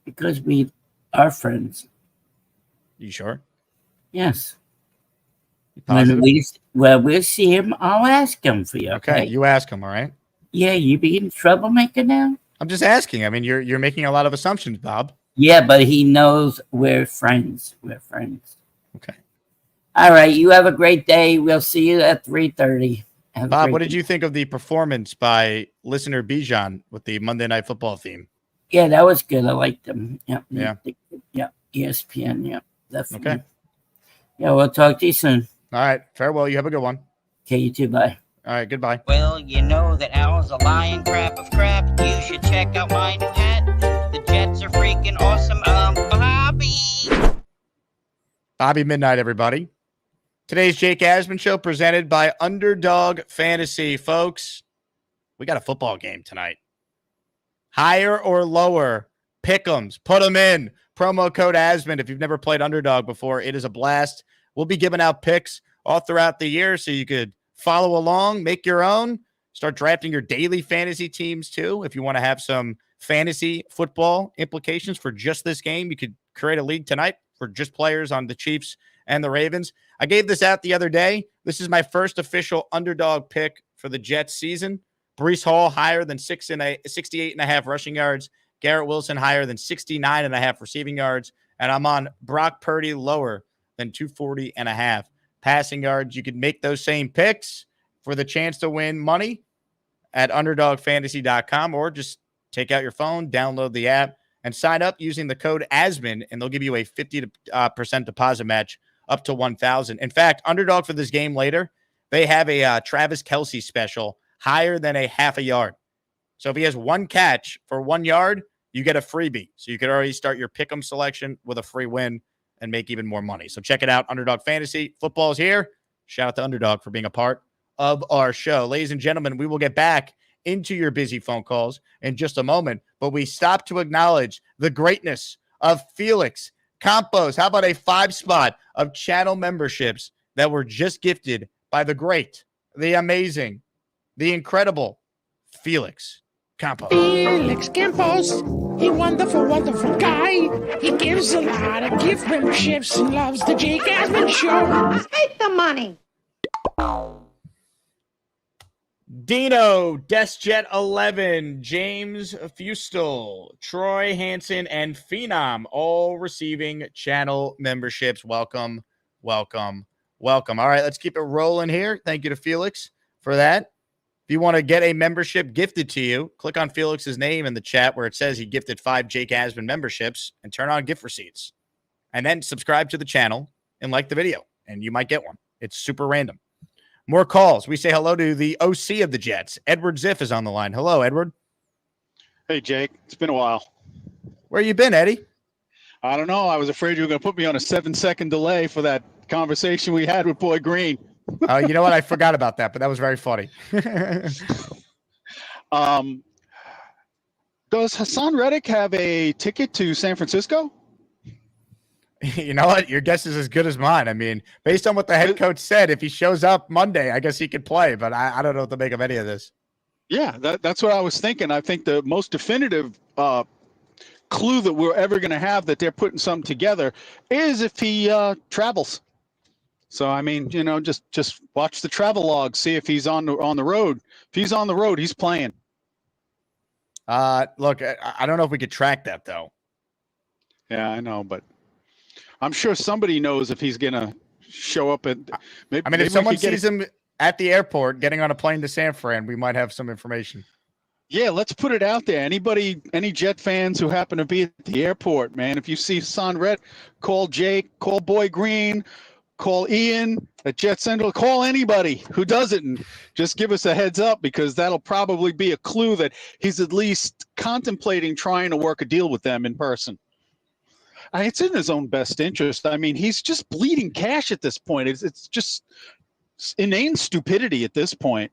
Because we are friends. You sure? Yes. Positive? When we'll see him, I'll ask him for you. Okay, you ask him, all right? Yeah, you being troublemaker now? I'm just asking. I mean, you're making a lot of assumptions, Bob. Yeah, but he knows we're friends. We're friends. Okay. All right, you have a great day. We'll see you at 3:30. Bob, what did you think of the performance by listener Bijan with the Monday Night Football theme? Yeah, that was good. I liked them. Yep. Yeah. Yeah. ESPN. Yep. Definitely. Okay. Yeah, we'll talk to you soon. All right. Farewell. You have a good one. Okay, you too. Bye. All right. Goodbye. Well, you know that Al's a lying crap of crap. You should check out my new hat. The Jets are freaking awesome. Bobby Midnight, everybody. Today's Jake Asman Show presented by Underdog Fantasy. Folks, we got a football game tonight. Higher or lower, pick'ems, put them in. Promo code Asman. If you've never played Underdog before, it is a blast. We'll be giving out picks all throughout the year so you could follow along, make your own, start drafting your daily fantasy teams too. If you want to have some fantasy football implications for just this game, you could create a league tonight for just players on the Chiefs and the Ravens. I gave this out the other day. This is my first official underdog pick for the Jets season. Breece Hall higher than 68.5 rushing yards. Garrett Wilson higher than 69.5 receiving yards. And I'm on Brock Purdy lower than 240.5 passing yards. You could make those same picks for the chance to win money at underdogfantasy.com, or just take out your phone, download the app, and sign up using the code ASMAN, and they'll give you a 50% deposit match up to $1,000. In fact, Underdog for this game later, they have a Travis Kelce special higher than a half a yard. So if he has one catch for 1 yard, you get a freebie. So you could already start your pick'em selection with a free win and make even more money. So check it out, Underdog Fantasy. Football's here. Shout out to Underdog for being a part of our show. Ladies and gentlemen, we will get back into your busy phone calls in just a moment, but we stop to acknowledge the greatness of Felix Campos. How about a 5-spot of channel memberships that were just gifted by the great, the amazing, the incredible Felix Campos. Felix Campos, he wonderful, wonderful guy. He gives a lot of gift memberships and loves the Jake Asman Show. Take the money. Dino, DeskJet 11, James Fustel, Troy Hansen, and Phenom all receiving channel memberships. Welcome, welcome, welcome. All right, let's keep it rolling here. Thank you to Felix for that. If you want to get a membership gifted to you, click on Felix's name in the chat where it says he gifted 5 Jake Asman memberships and turn on gift receipts. And then subscribe to the channel and like the video, and you might get one. It's super random. More calls. We say hello to the OC of the Jets. Edward Ziff is on the line. Hello, Edward. Hey, Jake. It's been a while. Where you been, Eddie? I don't know. I was afraid you were going to put me on a 7-second delay for that conversation we had with Boy Green. You know what? I forgot about that, but that was very funny. Does Haason Reddick have a ticket to San Francisco? You know what? Your guess is as good as mine. I mean, based on what the head coach said, if he shows up Monday, I guess he could play, but I don't know what to make of any of this. Yeah, that's what I was thinking. I think the most definitive clue that we're ever going to have that they're putting something together is if he travels. So, I mean, you know, just watch the travel log, see if he's on the road. If he's on the road, he's playing. Look, I don't know if we could track that, though. Yeah, I know, but I'm sure somebody knows if he's going to show up at maybe. I mean, if someone sees him at the airport getting on a plane to San Fran, we might have some information. Yeah, let's put it out there. Any Jet fans who happen to be at the airport, man, if you see Haason Reddick, call Jake, call Boy Green, call Ian at Jet Central, call anybody who does it, and just give us a heads up, because that'll probably be a clue that he's at least contemplating trying to work a deal with them in person. It's in his own best interest. I mean, he's just bleeding cash at this point. It's just inane stupidity at this point.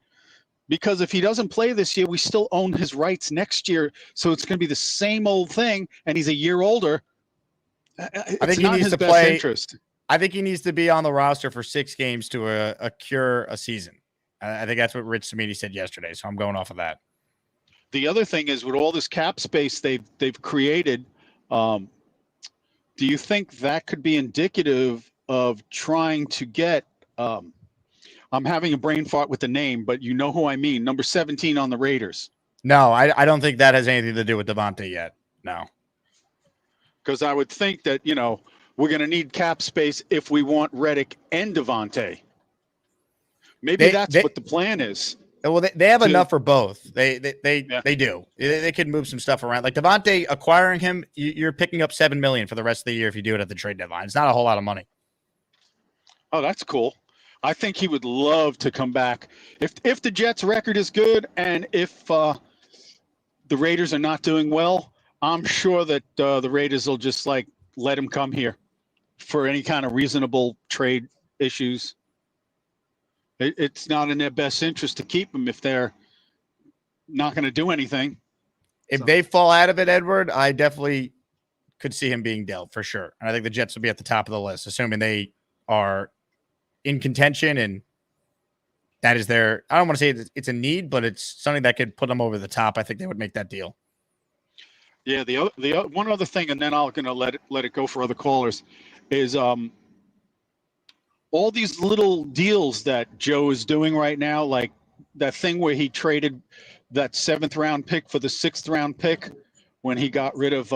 Because if he doesn't play this year, we still own his rights next year. So it's going to be the same old thing, and he's a year older. I think It's he not in needs his to best play. interest. I think he needs to be on the roster for 6 games to cure a season. I think that's what Rich Samini said yesterday. So I'm going off of that. The other thing is, with all this cap space they've created, do you think that could be indicative of trying to get? I'm having a brain fart with the name, but you know who I mean. Number 17 on the Raiders. No, I don't think that has anything to do with Devontae yet. No. Because I would think that, we're going to need cap space if we want Reddick and Devontae. Maybe that's what the plan is. Well, they have enough for both. They do. They can move some stuff around. Like Devontae, acquiring him, you're picking up $7 million for the rest of the year if you do it at the trade deadline. It's not a whole lot of money. Oh, that's cool. I think he would love to come back. If the Jets' record is good and if the Raiders are not doing well, I'm sure that the Raiders will just let him come here for any kind of reasonable trade issues. It's not in their best interest to keep him if they're not going to do anything. If they fall out of it, Edward, I definitely could see him being dealt for sure. And I think the Jets will be at the top of the list, assuming they are in contention. And that is their, I don't want to say it's a need, but it's something that could put them over the top. I think they would make that deal. Yeah. The one other thing, and then I'm going to let it go for other callers, is all these little deals that Joe is doing right now, like that thing where he traded that 7th round pick for the 6th round pick when he got rid of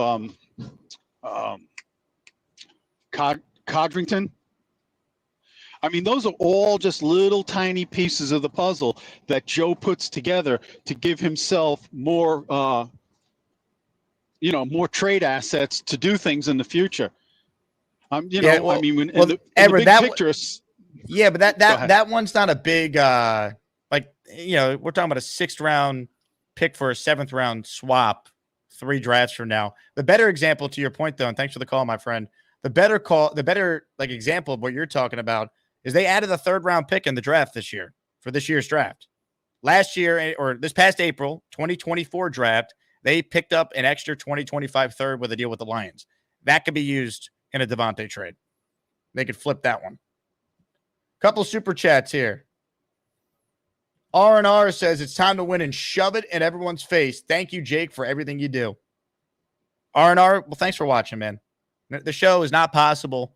Codrington. I mean, those are all just little tiny pieces of the puzzle that Joe puts together to give himself more, more trade assets to do things in the future. I mean, in the big picture. Yeah, but that one's not a big, we're talking about a 6th round pick for a 7th round swap 3 drafts from now. The better example, to your point, though, and thanks for the call, my friend, the better example of what you're talking about is they added a 3rd round pick in the draft this year for this year's draft. Last year, or this past April, 2024 draft, they picked up an extra 2025 3rd with a deal with the Lions. That could be used in a Devontae trade. They could flip that one. Couple super chats here. R&R says it's time to win and shove it in everyone's face. Thank you, Jake, for everything you do. R&R, well, thanks for watching, man. The show is not possible.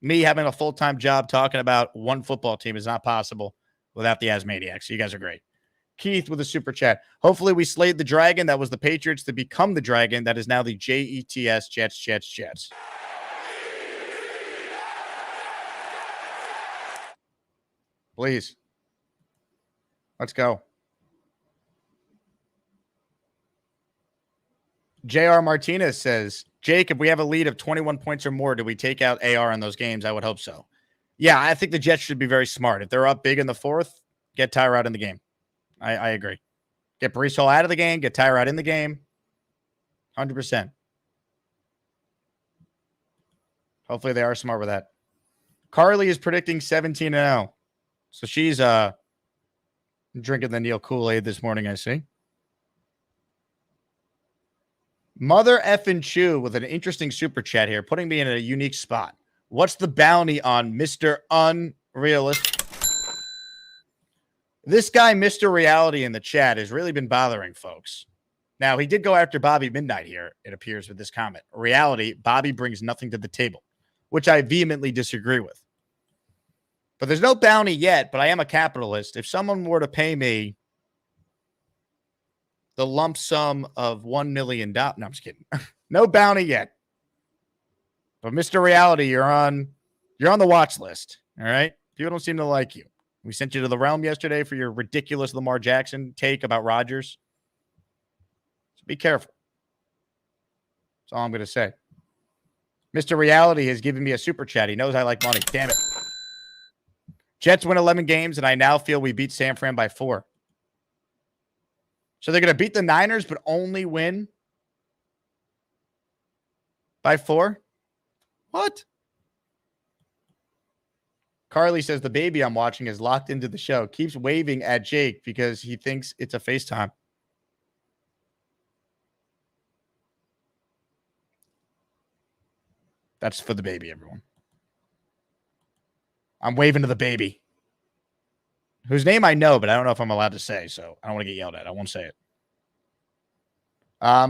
Me having a full-time job talking about one football team is not possible without the Asmaniacs. So you guys are great. Keith with a super chat. Hopefully we slayed the dragon that was the Patriots to become the dragon that is now the Jets, Jets. Please. Let's go. JR Martinez says, Jake, if we have a lead of 21 points or more, do we take out AR in those games? I would hope so. Yeah, I think the Jets should be very smart. If they're up big in the 4th, get Tyrod in the game. I agree. Get Breece Hall out of the game, get Tyrod in the game. 100%. Hopefully they are smart with that. Carly is predicting 17-0. So she's drinking the Neil Kool-Aid this morning, I see. Mother effing Chew with an interesting super chat here, putting me in a unique spot. What's the bounty on Mr. Unrealistic? This guy, Mr. Reality, in the chat has really been bothering folks. Now, he did go after Bobby Midnight here, it appears, with this comment. Reality, Bobby brings nothing to the table, which I vehemently disagree with. But there's no bounty yet, but I am a capitalist. If someone were to pay me the lump sum of $1 million, no, I'm just kidding. No bounty yet. But Mr. Reality, you're on the watch list. All right. People don't seem to like you. We sent you to the realm yesterday for your ridiculous Lamar Jackson take about Rodgers. So be careful. That's all I'm going to say. Mr. Reality has given me a super chat. He knows I like money. Damn it. Jets win 11 games, and I now feel we beat San Fran by 4. So they're going to beat the Niners, but only win by 4? What? Carly says the baby I'm watching is locked into the show. Keeps waving at Jake because he thinks it's a FaceTime. That's for the baby, everyone. I'm waving to the baby, whose name I know, but I don't know if I'm allowed to say, so I don't want to get yelled at. I won't say it.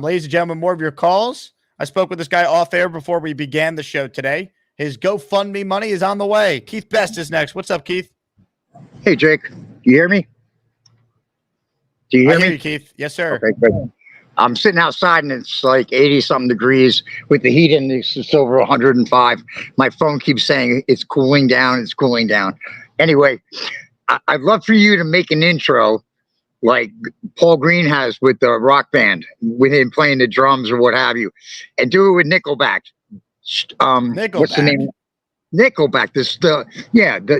Ladies and gentlemen, more of your calls. I spoke with this guy off air before we began the show today. His GoFundMe money is on the way. Keith Best is next. What's up, Keith? Hey, Jake. Do you hear me? Do you hear I hear me? you, Keith. Yes, sir. Okay, good. I'm sitting outside and it's like 80-something degrees with the heat index. It's over 105. My phone keeps saying it's cooling down. It's cooling down. Anyway, I'd love for you to make an intro like Paul Green has with the rock band, with him playing the drums or what have you, and do it with Nickelback. What's the name? Nickelback.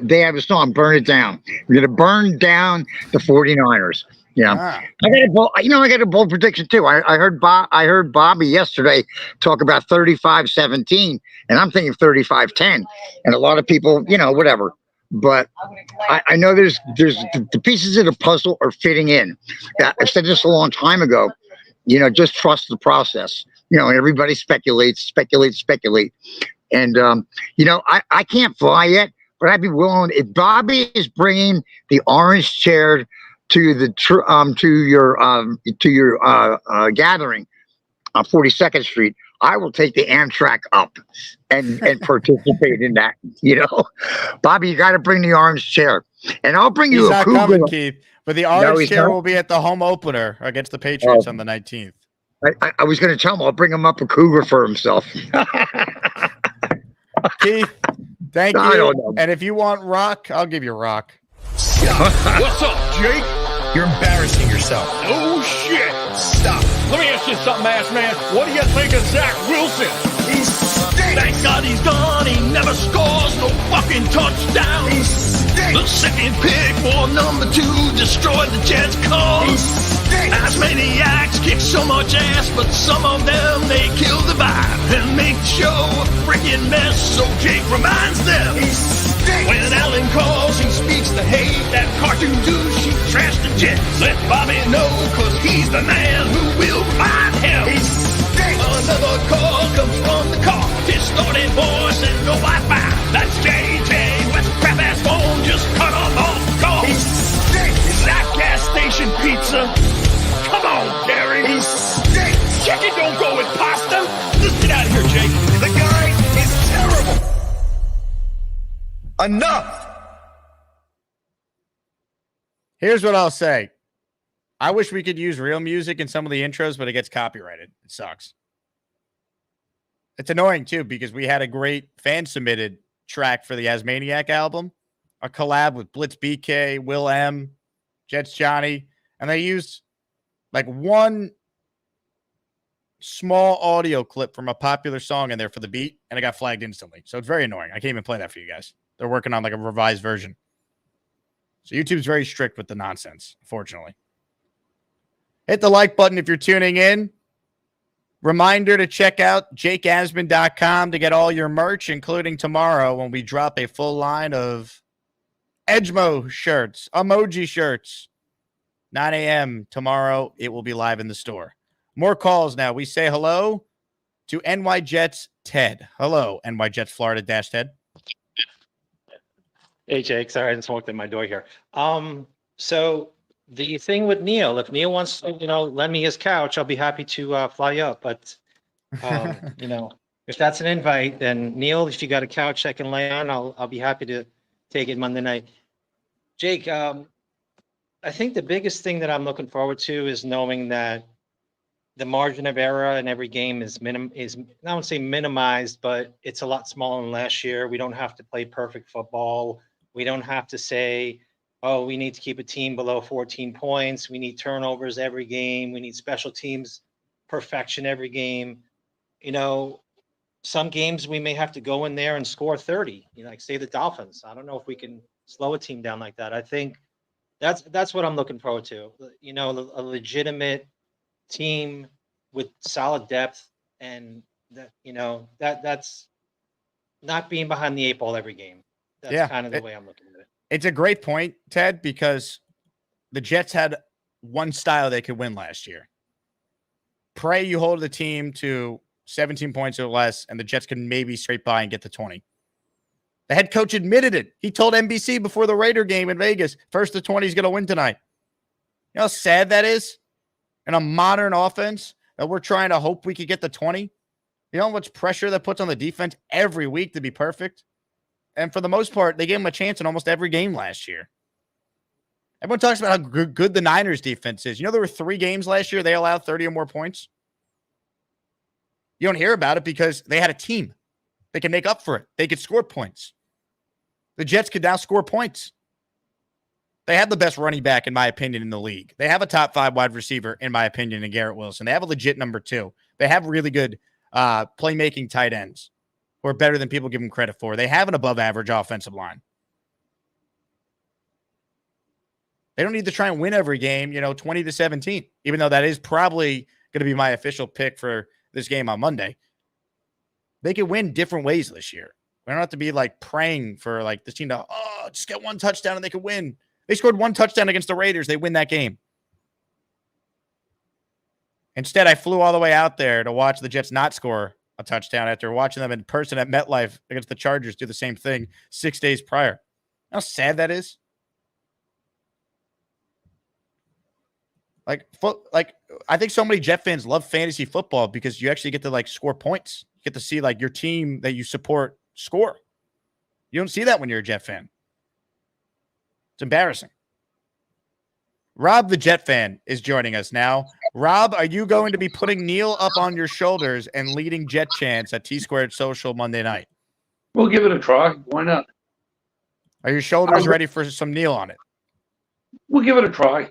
They have a song, "Burn It Down." We're gonna burn down the 49ers. I got a bold prediction too. I heard Bobby yesterday talk about 35-17, and I'm thinking 35-10. And a lot of people, whatever. But I know there's the pieces of the puzzle are fitting in. I said this a long time ago. Just trust the process. Everybody speculates. And I can't fly yet, but I'd be willing, if Bobby is bringing the orange chair to your gathering on 42nd Street, I will take the Amtrak up and participate in that. Bobby, you got to bring the orange chair, and I'll bring you a Cougar. He's not coming, Keith, but the orange chair will be at the home opener against the Patriots on the 19th. I was going to tell him I'll bring him up a Cougar for himself. Keith, thank you. And if you want rock, I'll give you rock. What's up, Jake? You're embarrassing yourself. Oh, shit. Stop. Let me ask you something, Asman. What do you think of Zach Wilson? He stinks. Thank God he's gone. He never scores no fucking touchdown. He stinks. The second pick for number 2 destroyed the Jets' cause. He stinks. As maniacs kick so much ass, but some of them, they kill the vibe and make the show a freaking mess. So Jake reminds them. He stinks. When Allen calls, he speaks the hate. That cartoon douche, he trashed the Jets. Let Bobby know, cause he's the man who will remind him. He stinks. Another call comes from the car. Distorted voice and no Wi-Fi. That's JJ with crap-ass phone. Just cut him off the call. He stinks. Is that gas station pizza? Come on, Gary. He stinks. Chicken don't go with pasta. Just get out of here, Jake. The guy is terrible. Enough. Here's what I'll say. I wish we could use real music in some of the intros, but it gets copyrighted. It sucks. It's annoying, too, because we had a great fan-submitted track for the Asmaniac album, a collab with Blitz BK, Will M, Jets Johnny, and they used like one small audio clip from a popular song in there for the beat, and it got flagged instantly. So it's very annoying. I can't even play that for you guys. They're working on like a revised version. So YouTube's very strict with the nonsense, unfortunately. Hit the like button if you're tuning in. Reminder to check out jakeasman.com to get all your merch, including tomorrow when we drop a full line of Edgemo shirts, emoji shirts. 9 a.m. tomorrow, it will be live in the store. More calls now. We say hello to NY Jets Ted. Hello, NY Jets Florida dash Ted. Hey, Jake. Sorry, I just walked in my door here. So the thing with Neil, if Neil wants to, lend me his couch, I'll be happy to fly you up. But, if that's an invite, then Neil, if you got a couch I can lay on, I'll be happy to take it Monday night. Jake, I think the biggest thing that I'm looking forward to is knowing that the margin of error in every game is I won't say minimized, but it's a lot smaller than last year. We don't have to play perfect football. We don't have to say, oh, we need to keep a team below 14 points. We need turnovers every game. We need special teams perfection every game. Some games we may have to go in there and score 30, like say the Dolphins. I don't know if we can slow a team down like that. I think that's what I'm looking forward to. A legitimate team with solid depth, and that's not being behind the 8 ball every game. That's kind of the way I'm looking at it. It's a great point, Ted, because the Jets had one style they could win last year. Pray you hold the team to 17 points or less, and the Jets can maybe scrape by and get to 20. The head coach admitted it. He told NBC before the Raider game in Vegas, first to 20 is going to win tonight. You know how sad that is? In a modern offense that we're trying to hope we could get to 20. You know how much pressure that puts on the defense every week to be perfect? And for the most part, they gave him a chance in almost every game last year. Everyone talks about how good the Niners defense is. You know, there were 3 games last year they allowed 30 or more points. You don't hear about it because they had a team. They can make up for it. They could score points. The Jets could now score points. They have the best running back, in my opinion, in the league. They have a top 5 wide receiver, in my opinion, in Garrett Wilson. They have a legit number 2. They have really good playmaking tight ends who are better than people give them credit for. They have an above-average offensive line. They don't need to try and win every game, 20-17, even though that is probably going to be my official pick for this game on Monday. They can win different ways this year. We don't have to be praying for this team to, just get one touchdown and they could win. They scored 1 touchdown against the Raiders. They win that game. Instead, I flew all the way out there to watch the Jets not score a touchdown after watching them in person at MetLife against the Chargers do the same thing 6 days prior. How sad that is. I think so many Jet fans love fantasy football because you actually get to score points. You get to see your team that you support score. You don't see that when you're a Jet fan. It's embarrassing. Rob, the Jet fan, is joining us now. Rob, are you going to be putting Neil up on your shoulders and leading Jet chants at T-Squared Social Monday night? We'll give it a try. Why not? Are your shoulders ready for some Neil on it? We'll give it a try.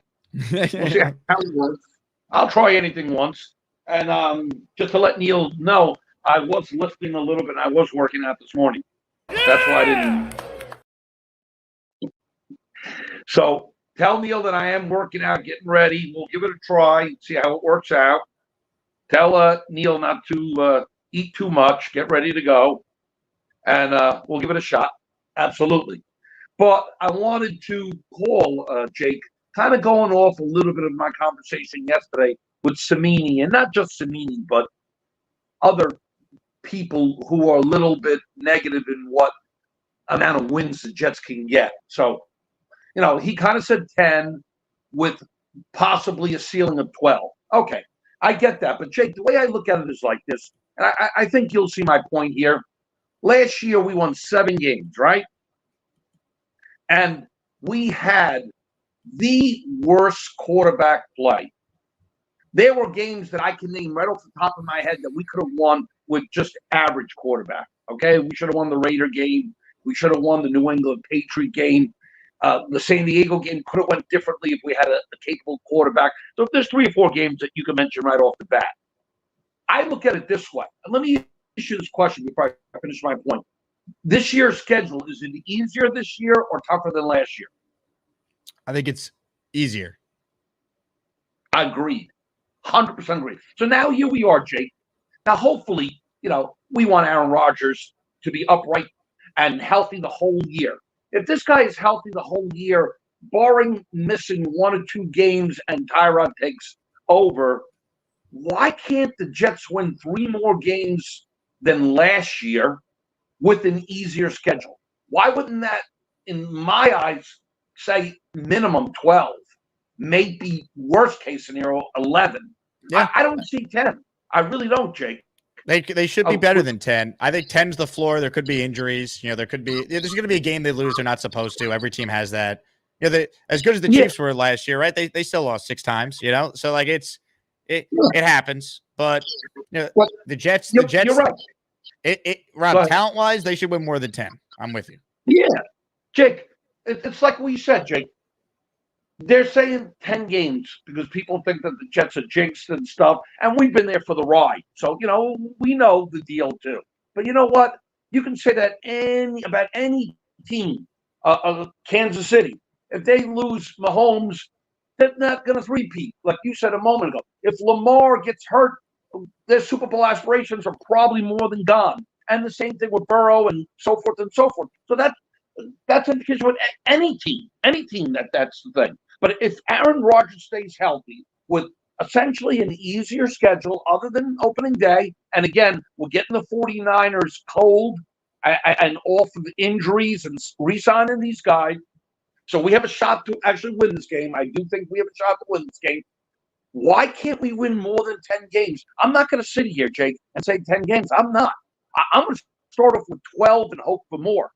We'll see how it works. I'll try anything once. And just to let Neil know, I was listening a little bit. I was working out this morning. That's why I didn't. So tell Neil that I am working out, getting ready. We'll give it a try, see how it works out. Tell Neil not to eat too much. Get ready to go. And we'll give it a shot. Absolutely. But I wanted to call Jake, kind of going off a little bit of my conversation yesterday with Samini, and not just Samini, but other people who are a little bit negative in what amount of wins the Jets can get. So, he kind of said 10 with possibly a ceiling of 12. Okay, I get that. But, Jake, the way I look at it is like this, and I think you'll see my point here. Last year, we won 7 games, right? And we had the worst quarterback play. There were games that I can name right off the top of my head that we could have won with just average quarterback. Okay, we should have won the Raider game. We should have won the New England Patriot game. The San Diego game could have went differently if we had a capable quarterback. So if there's 3 or 4 games that you can mention right off the bat, I look at it this way. And let me issue this question before I finish my point. This year's schedule, is it easier this year or tougher than last year? I think it's easier. Agreed. 100% agree. So now here we are, Jake. Now, hopefully, we want Aaron Rodgers to be upright and healthy the whole year. If this guy is healthy the whole year, barring missing 1 or 2 games and Tyrod takes over, why can't the Jets win 3 more games than last year with an easier schedule? Why wouldn't that, in my eyes, say minimum 12, maybe worst case scenario 11? Yeah. I don't see 10. I really don't, Jake. They should be better than 10. I think 10's the floor. There could be injuries. There's going to be a game they lose they're not supposed to. Every team has that. As good as the Chiefs were last year, right? They still lost 6 times, So it happens. But the Jets you're right. Rob, talent-wise, they should win more than 10. I'm with you. Yeah. Jake, it's like what you said, Jake. They're saying 10 games because people think that the Jets are jinxed and stuff, and we've been there for the ride. So, we know the deal too. But you know what? You can say that about any team, Kansas City. If they lose Mahomes, they're not going to repeat, like you said a moment ago. If Lamar gets hurt, their Super Bowl aspirations are probably more than gone. And the same thing with Burrow and so forth and so forth. So That's the case with any team. That's the thing. But if Aaron Rodgers stays healthy with essentially an easier schedule other than opening day, and again, we're getting the 49ers cold and off of injuries and re-signing these guys. So we have a shot to actually win this game. I do think we have a shot to win this game. Why can't we win more than 10 games? I'm not going to sit here, Jake, and say 10 games. I'm not. I'm going to start off with 12 and hope for more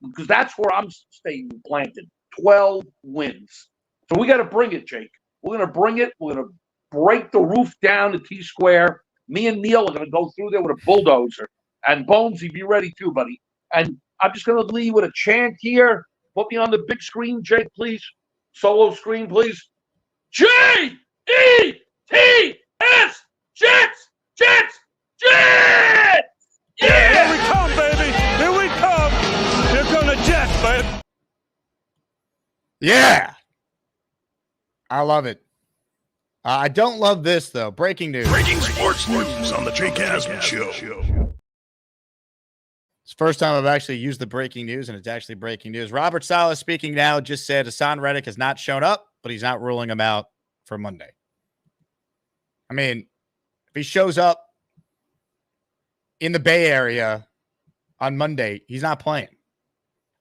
because that's where I'm staying planted. 12 wins. So we got to bring it, Jake. We're going to bring it. We're going to break the roof down to T-Square. Me and Neil are going to go through there with a bulldozer. And Bonesy, be ready too, buddy. And I'm just going to leave with a chant here. Put me on the big screen, Jake, please. Solo screen, please. J-E-T-S! Jets! Jets! Jets! Yeah! Here we come, baby! Here we come! Here come the Jets, baby! Yeah. I love it. I don't love this, though. Breaking news. Breaking sports news on the Jake Asman Show. It's the first time I've actually used the breaking news, and it's actually breaking news. Robert Saleh speaking now just said Haason Reddick has not shown up, but he's not ruling him out for Monday. I mean, if he shows up in the Bay Area on Monday, he's not playing.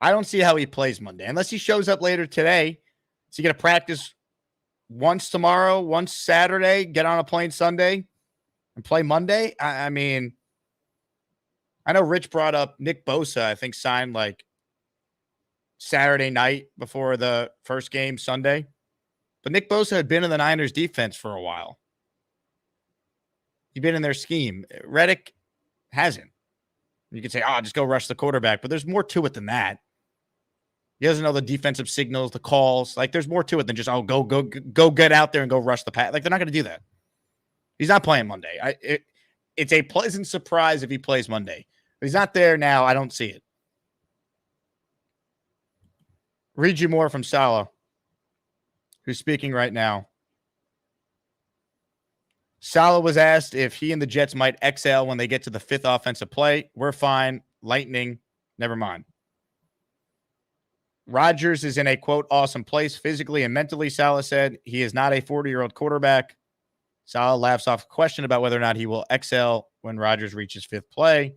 I don't see how he plays Monday. Unless he shows up later today, is he going to practice once tomorrow, once Saturday, get on a plane Sunday, and play Monday? I mean, I know Rich brought up Nick Bosa, I think, signed like Saturday night before the first game Sunday. But Nick Bosa had been in the Niners defense for a while. He'd been in their scheme. Reddick hasn't. You could say, just go rush the quarterback. But there's more to it than that. He doesn't know the defensive signals, the calls. Like, there's more to it than just, go get out there and go rush the pass. Like, they're not going to do that. He's not playing Monday. It's a pleasant surprise if he plays Monday. But he's not there now. I don't see it. Read you more from Saleh, who's speaking right now. Saleh was asked if he and the Jets might exhale when they get to the fifth offensive play. We're fine. Lightning. Never mind. Rodgers is in a, quote, awesome place physically and mentally, Saleh said. He is not a 40-year-old quarterback. Saleh laughs off a question about whether or not he will exhale when Rodgers reaches fifth play.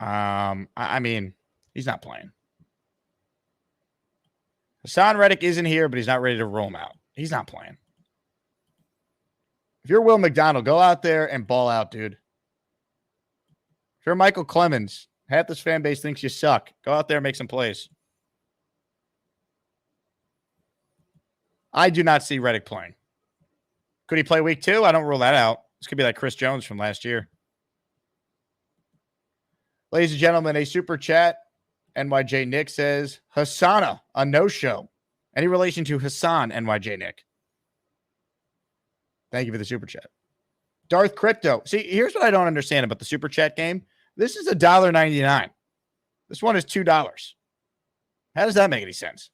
I mean, he's not playing. Haason Reddick isn't here, but he's not ready to roll him out. He's not playing. If you're Will McDonald, go out there and ball out, dude. If you're Michael Clemens, half this fan base thinks you suck. Go out there and make some plays. I do not see Reddick playing. Could he play week 2? I don't rule that out. This could be like Chris Jones from last year. Ladies and gentlemen, a super chat. NYJ Nick says, Hassana, a no-show. Any relation to Hassan, NYJ Nick? Thank you for the super chat. Darth Crypto. See, here's what I don't understand about the super chat game. This is $1.99. This one is $2. How does that make any sense?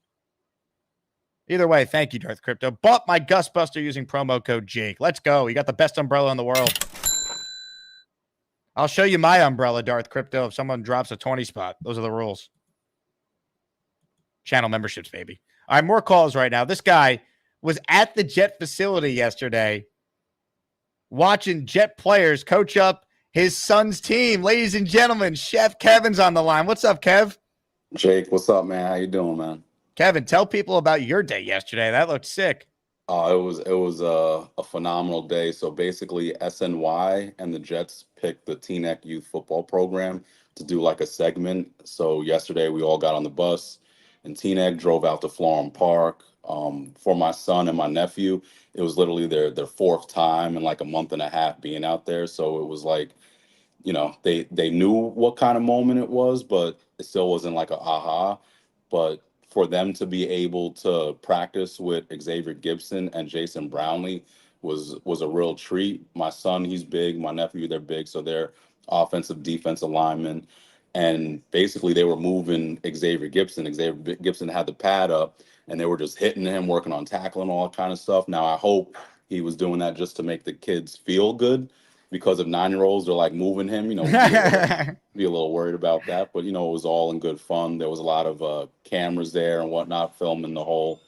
Either way, thank you, Darth Crypto. Bought my Gus Buster using promo code Jake. Let's go. You got the best umbrella in the world. I'll show you my umbrella, Darth Crypto, if someone drops a 20 spot. Those are the rules. Channel memberships, baby. All right, more calls right now. This guy was at the Jet facility yesterday watching Jet players coach up his son's team. Ladies and gentlemen, Chef Kevin's on the line. What's up, Kev? Jake, what's up, man? How you doing, man? Kevin, tell people about your day yesterday. That looked sick. It was a phenomenal day. So basically, SNY and the Jets picked the Teaneck Youth Football Program to do like a segment. So yesterday, we all got on the bus, and Teaneck drove out to Florham Park. For my son and my nephew, it was literally their fourth time in like a month and a half being out there. So it was like, you know, they knew what kind of moment it was, but it still wasn't like a aha. But for them to be able to practice with Xavier Gibson and Jason Brownlee was a real treat. My son, he's big. My nephew, they're big. So they're offensive, defensive linemen. And basically they were moving Xavier Gibson. Xavier Gibson had the pad up, and they were just hitting him, working on tackling, all that kind of stuff. Now, I hope he was doing that just to make the kids feel good. because of 9-year-olds, they're like moving him, we'd be a little worried about that. But, it was all in good fun. There was a lot of cameras there and whatnot filming the whole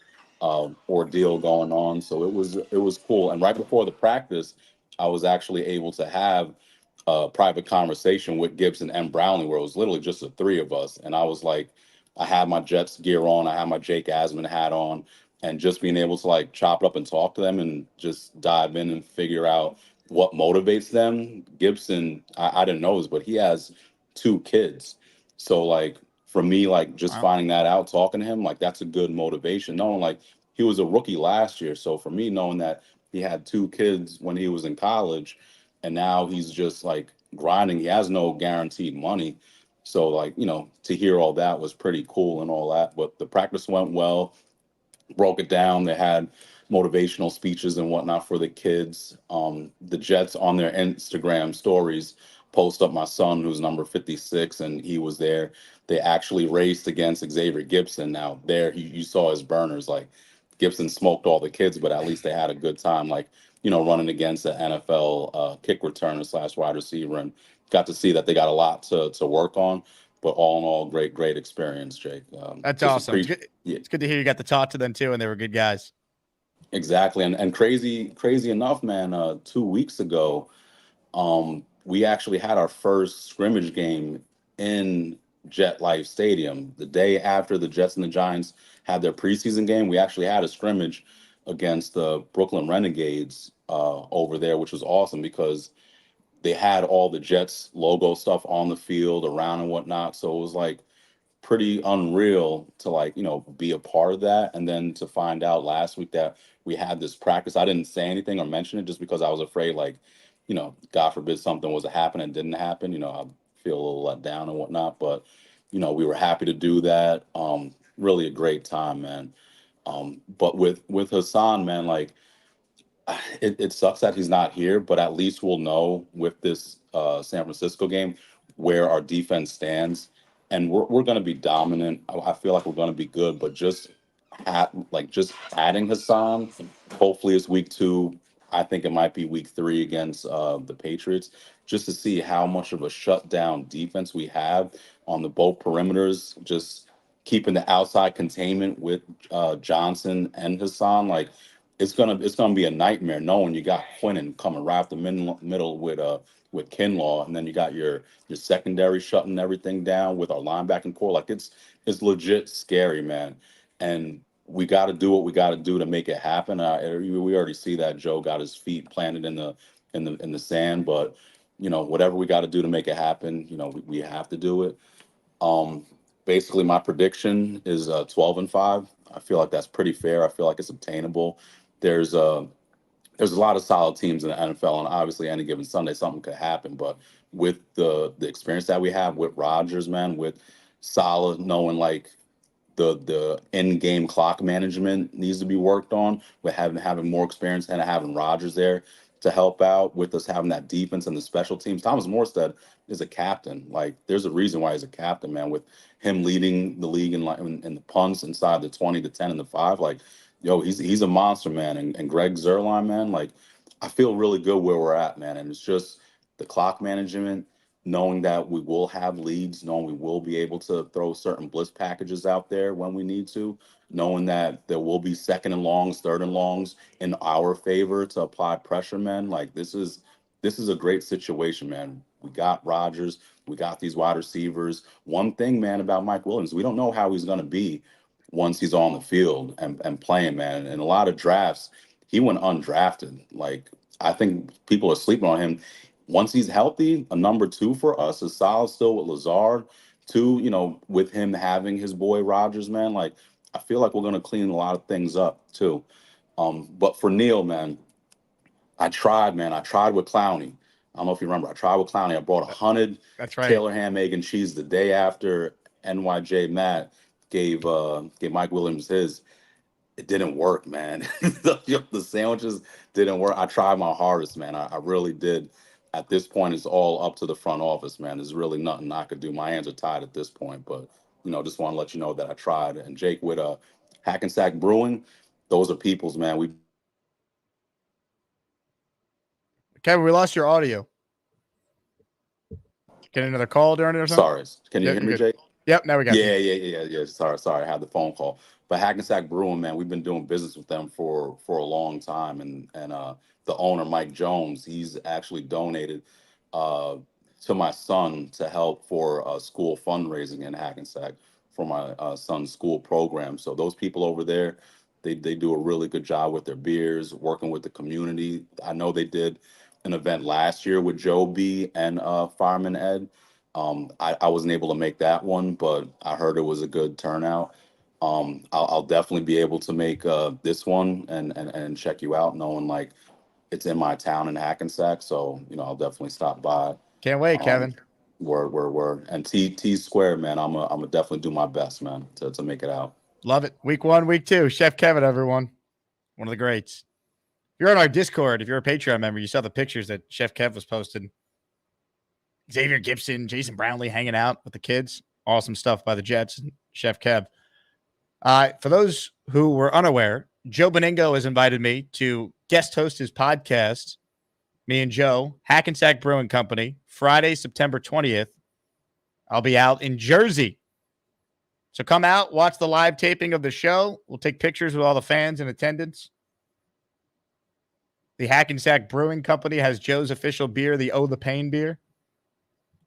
ordeal going on. So it was cool. And right before the practice, I was actually able to have a private conversation with Gibson and Brownlee, where it was literally just the three of us. And I was like, I had my Jets gear on, I had my Jake Asman hat on, and just being able to like chop it up and talk to them and just dive in and figure out what motivates them. Gibson, I didn't know this, but he has 2 kids. So like for me, like just finding that out, talking to him, like that's a good motivation. Knowing like he was a rookie last year. So for me, knowing that he had 2 kids when he was in college and now he's just like grinding, he has no guaranteed money. So like, to hear all that was pretty cool and all that. But the practice went well, broke it down. They had motivational speeches and whatnot for the kids. The Jets on their Instagram stories post up my son, who's number 56, and he was there. They actually raced against Xavier Gibson. Now there, you saw his burners. Like Gibson smoked all the kids, but at least they had a good time. Like running against the NFL kick returner / wide receiver, and got to see that they got a lot to work on. But all in all, great experience, Jake. That's just awesome. It's good to hear you got to talk to them too, and they were good guys. Exactly. And crazy enough, man, 2 weeks ago, we actually had our first scrimmage game in Jet Life Stadium. The day after the Jets and the Giants had their preseason game, we actually had a scrimmage against the Brooklyn Renegades over there, which was awesome because they had all the Jets logo stuff on the field around and whatnot. So it was like pretty unreal to like be a part of that, and then to find out last week that we had this practice. I didn't say anything or mention it just because I was afraid like God forbid something was to happen and didn't happen, I feel a little let down and whatnot. But we were happy to do that. Really a great time, man. But with Haason, man, like it sucks that he's not here, but at least we'll know with this San Francisco game where our defense stands, and we're going to be dominant. I feel like we're going to be good, but just adding Haason, hopefully it's week 2. I think it might be week 3 against the Patriots, just to see how much of a shutdown defense we have on the both perimeters, just keeping the outside containment with Johnson and Haason. Like it's gonna be a nightmare knowing you got Quinnen coming right up the middle with Kinlaw, and then you got your secondary shutting everything down with our linebacking core. Like it's legit scary, man. And we got to do what we got to do to make it happen. We already see that Joe got his feet planted in the sand, but whatever we got to do to make it happen, we have to do it. Basically, my prediction is 12-5. I feel like that's pretty fair. I feel like it's obtainable. There's a lot of solid teams in the NFL, and obviously, any given Sunday, something could happen. But with the experience that we have with Rodgers, man, with Salah, knowing like the in-game clock management needs to be worked on, with having more experience and having Rodgers there to help out with us having that defense and the special teams. Thomas Morstead is a captain. Like, there's a reason why he's a captain, man. With him leading the league in the punts inside the 20, the 10, and the 5, like, yo, he's a monster, man. And Greg Zuerlein, man, like, I feel really good where we're at, man. And it's just the clock management, knowing that we will have leads, knowing we will be able to throw certain blitz packages out there when we need to, knowing that there will be 2nd and longs, 3rd and longs in our favor to apply pressure, man. Like this is a great situation, man. We got Rodgers, we got these wide receivers. One thing, man, about Mike Williams, we don't know how he's going to be once he's on the field and playing, man. In a lot of drafts, he went undrafted. Like, I think people are sleeping on him. Once he's healthy, a number 2 for us is solid still with Lazard. 2, with him having his boy Rodgers, man, like I feel like we're gonna clean a lot of things up too. But for Neil, man, I tried with Clowney. I don't know if you remember. I tried with Clowney. I brought 100 That's right. Taylor ham, egg, and cheese the day after NYJ Matt gave Mike Williams his. It didn't work, man. The sandwiches didn't work. I tried my hardest, man. I really did. At this point, it's all up to the front office, man. There's really nothing I could do. My hands are tied at this point, but just want to let you know that I tried. And Jake, with Hackensack Brewing, those are people's, man. Kevin, we lost your audio. Get another call during it or something? Sorry. Can you hear me, Jake? Yep, now we got you. Yeah. Sorry. I had the phone call. But Hackensack Brewing, man, we've been doing business with them for a long time. And the owner, Mike Jones, he's actually donated to my son to help for school fundraising in Hackensack for my son's school program. So those people over there, they do a really good job with their beers, working with the community. I know they did an event last year with Joe B and Fireman Ed. I wasn't able to make that one, but I heard it was a good turnout. I'll definitely be able to make this one and check you out, knowing like it's in my town in Hackensack. So, I'll definitely stop by. Can't wait, Kevin. Word. And T Square, man, I'm gonna definitely do my best, man, to make it out. Love it. Week 1, week 2. Chef Kevin, everyone. One of the greats. If you're on our Discord, if you're a Patreon member, you saw the pictures that Chef Kev was posting. Xavier Gibson, Jason Brownlee hanging out with the kids. Awesome stuff by the Jets and Chef Kev. For those who were unaware, Joe Beningo has invited me to guest host his podcast, me and Joe, Hackensack Brewing Company, Friday, September 20th. I'll be out in Jersey. So come out, watch the live taping of the show. We'll take pictures with all the fans in attendance. The Hackensack Brewing Company has Joe's official beer, the Oh the Pain beer.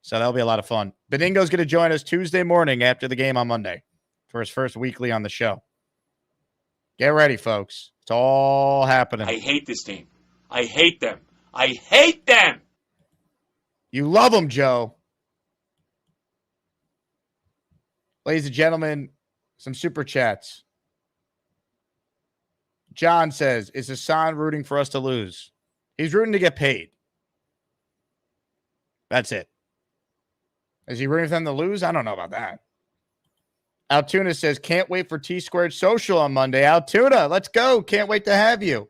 So that'll be a lot of fun. Beningo's going to join us Tuesday morning after the game on Monday for his first weekly on the show. Get ready, folks. It's all happening. I hate this team. I hate them. I hate them. You love them, Joe. Ladies and gentlemen, some super chats. John says, is Haason rooting for us to lose? He's rooting to get paid. That's it. Is he rooting for them to lose? I don't know about that. Altoona says, can't wait for T-Squared Social on Monday. Altoona, let's go. Can't wait to have you.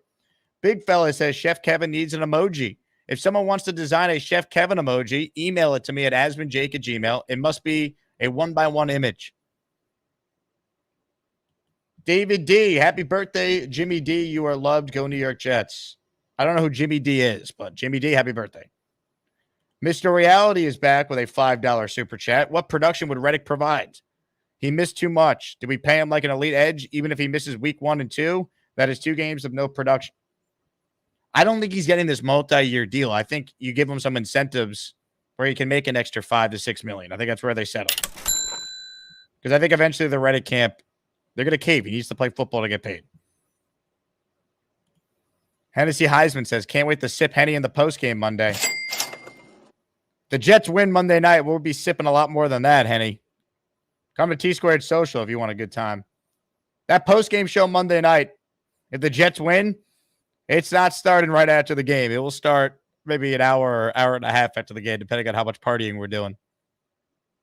Big Fella says, Chef Kevin needs an emoji. If someone wants to design a Chef Kevin emoji, email it to me at asmanjake@gmail.com. It must be a 1x1 image. David D, happy birthday, Jimmy D. You are loved. Go New York Jets. I don't know who Jimmy D is, but Jimmy D, happy birthday. Mr. Reality is back with a $5 super chat. What production would Reddick provide? He missed too much. Did we pay him like an elite edge, even if he misses week 1 and 2? That is 2 games of no production. I don't think he's getting this multi-year deal. I think you give him some incentives where he can make an extra $5 to $6 million. I think that's where they settle. Because I think eventually the Reddick camp, they're going to cave. He needs to play football to get paid. Hennessy Heisman says, can't wait to sip Henny in the postgame Monday. The Jets win Monday night. We'll be sipping a lot more than that, Henny. Come to T-Squared Social if you want a good time. That postgame show Monday night, if the Jets win, it's not starting right after the game. It will start maybe an hour or hour and a half after the game, depending on how much partying we're doing.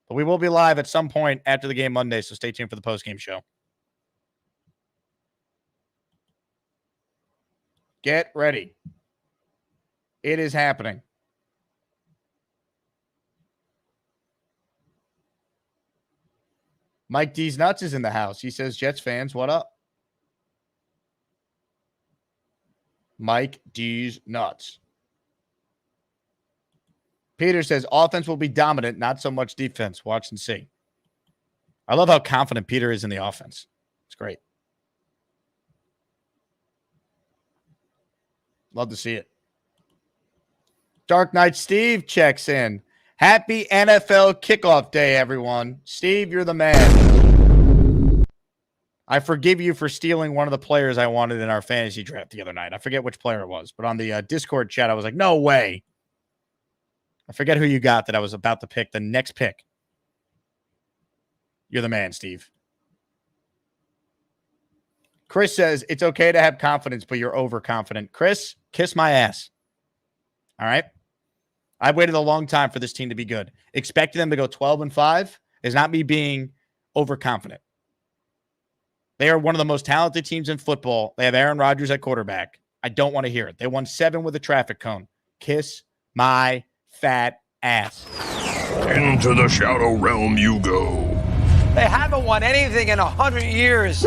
But we will be live at some point after the game Monday, so stay tuned for the postgame show. Get ready. It is happening. Mike D's Nuts is in the house. He says, Jets fans, what up? Mike D's Nuts. Peter says, offense will be dominant, not so much defense. Watch and see. I love how confident Peter is in the offense. It's great. Love to see it. Dark Knight Steve checks in. Happy NFL kickoff day, everyone. Steve, you're the man. I forgive you for stealing one of the players I wanted in our fantasy draft the other night. I forget which player it was, but on the Discord chat, I was like, no way. I forget who you got that I was about to pick, the next pick. You're the man, Steve. Chris says, it's okay to have confidence, but you're overconfident. Chris, kiss my ass. All right? I've waited a long time for this team to be good. Expecting them to go 12-5 is not me being overconfident. They are one of the most talented teams in football. They have Aaron Rodgers at quarterback. I don't want to hear it. They won 7 with a traffic cone. Kiss my fat ass. Into the shadow realm you go. They haven't won anything in 100 years.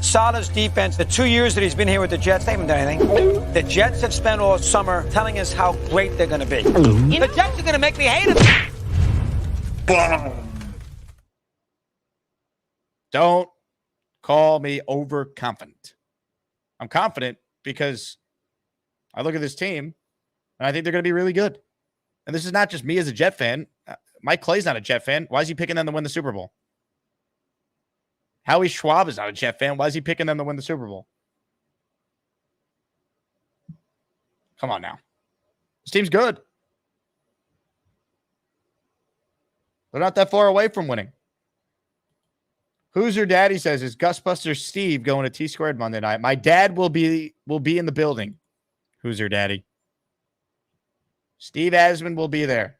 Saleh's defense, the 2 years that he's been here with the Jets, they haven't done anything. The Jets have spent all summer telling us how great they're going to be. The Jets are going to make me hate them. Don't call me overconfident. I'm confident because I look at this team and I think they're going to be really good. And this is not just me as a Jet fan. Mike Clay's not a Jet fan. Why is he picking them to win the Super Bowl? Howie Schwab is not a Jet fan. Why is he picking them to win the Super Bowl? Come on now. This team's good. They're not that far away from winning. Who's your daddy says, is Gusbuster Steve going to T Squared Monday night? My dad will be in the building. Who's your daddy? Steve Asman will be there.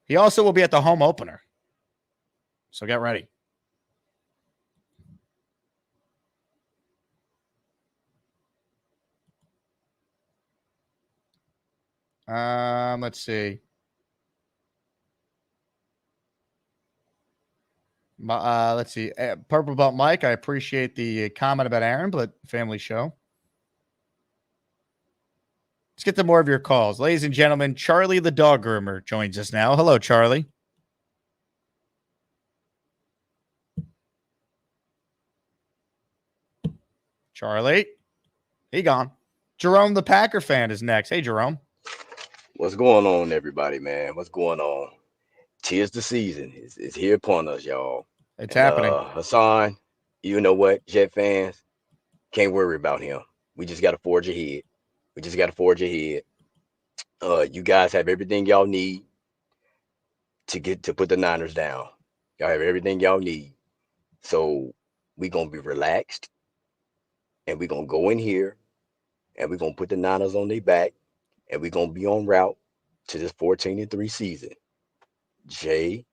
He also will be at the home opener. So get ready. Let's see. Let's see. Purple Belt Mike, I appreciate the comment about Aaron, but family show. Let's get to more of your calls. Ladies and gentlemen, Charlie the dog groomer joins us now. Hello, Charlie. Charlie. He gone. Jerome the Packer fan is next. Hey, Jerome. What's going on, everybody, man? What's going on? Tis the season. It's here upon us, y'all. It's happening. Haason, you know what, Jet fans, can't worry about him. We just got to forge ahead. You guys have everything y'all need to put the Niners down. Y'all have everything y'all need. So we going to be relaxed, and we going to go in here, and we're going to put the Niners on their back, and we're going to be on route to this 14-3 season. Jets.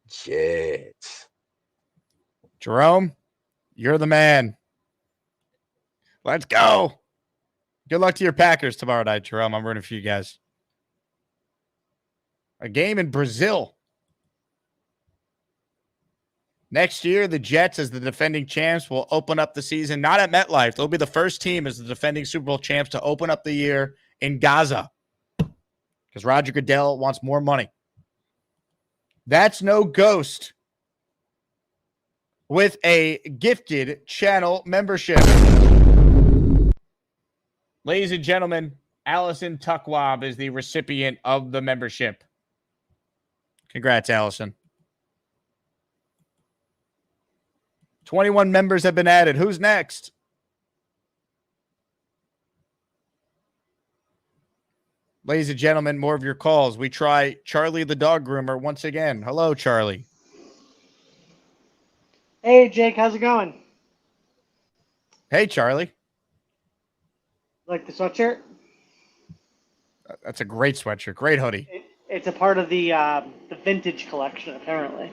Jets. Jerome, you're the man. Let's go. Good luck to your Packers tomorrow night, Jerome. I'm rooting for you guys. A game in Brazil. Next year, the Jets, as the defending champs, will open up the season, not at MetLife. They'll be the first team as the defending Super Bowl champs to open up the year in Gaza because Roger Goodell wants more money. That's no ghost with a gifted channel membership. Ladies and gentlemen, Allison Tuckwab is the recipient of the membership. Congrats, Allison. 21 members have been added. Who's next? Ladies and gentlemen, more of your calls. We try Charlie the dog groomer once again. Hello, Charlie. Hey, Jake. How's it going? Hey, Charlie. Like the sweatshirt? That's a great sweatshirt. Great hoodie. It's a part of the vintage collection, apparently.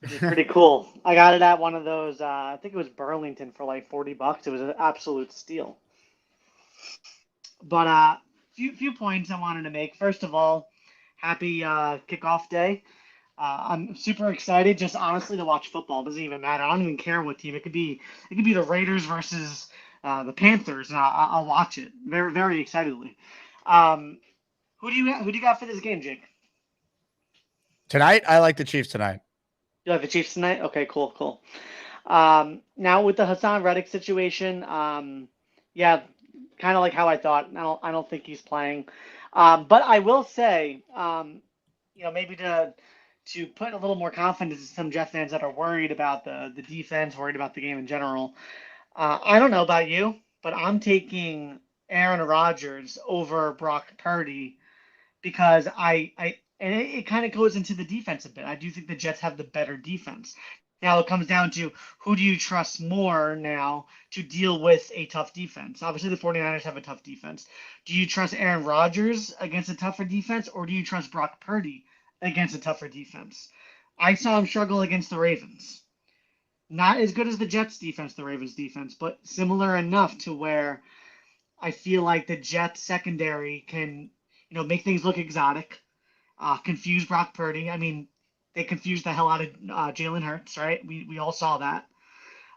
Which is pretty cool. I got it at one of those, I think it was Burlington for like $40. It was an absolute steal. But few points I wanted to make. First of all, happy kickoff day. I'm super excited, just honestly, to watch football. It doesn't even matter. I don't even care what team. It could be the Raiders versus the Panthers, and I'll watch it very, very excitedly. Who do you got for this game, Jake? Tonight, I like the Chiefs tonight. You like the Chiefs tonight? Okay, cool. Now with the Haason Reddick situation, yeah, kind of like how I thought. I don't think he's playing. But I will say, maybe to put a little more confidence in some Jet fans that are worried about the defense, worried about the game in general. I don't know about you, but I'm taking Aaron Rodgers over Brock Purdy because and it kind of goes into the defense a bit. I do think the Jets have the better defense. Now it comes down to who do you trust more now to deal with a tough defense? Obviously, the 49ers have a tough defense. Do you trust Aaron Rodgers against a tougher defense, or do you trust Brock Purdy against a tougher defense? I saw him struggle against the Ravens. Not as good as the Jets defense, the Ravens defense, but similar enough to where I feel like the Jets secondary can, make things look exotic. Confuse Brock Purdy. I mean, they confused the hell out of Jalen Hurts, right? We all saw that.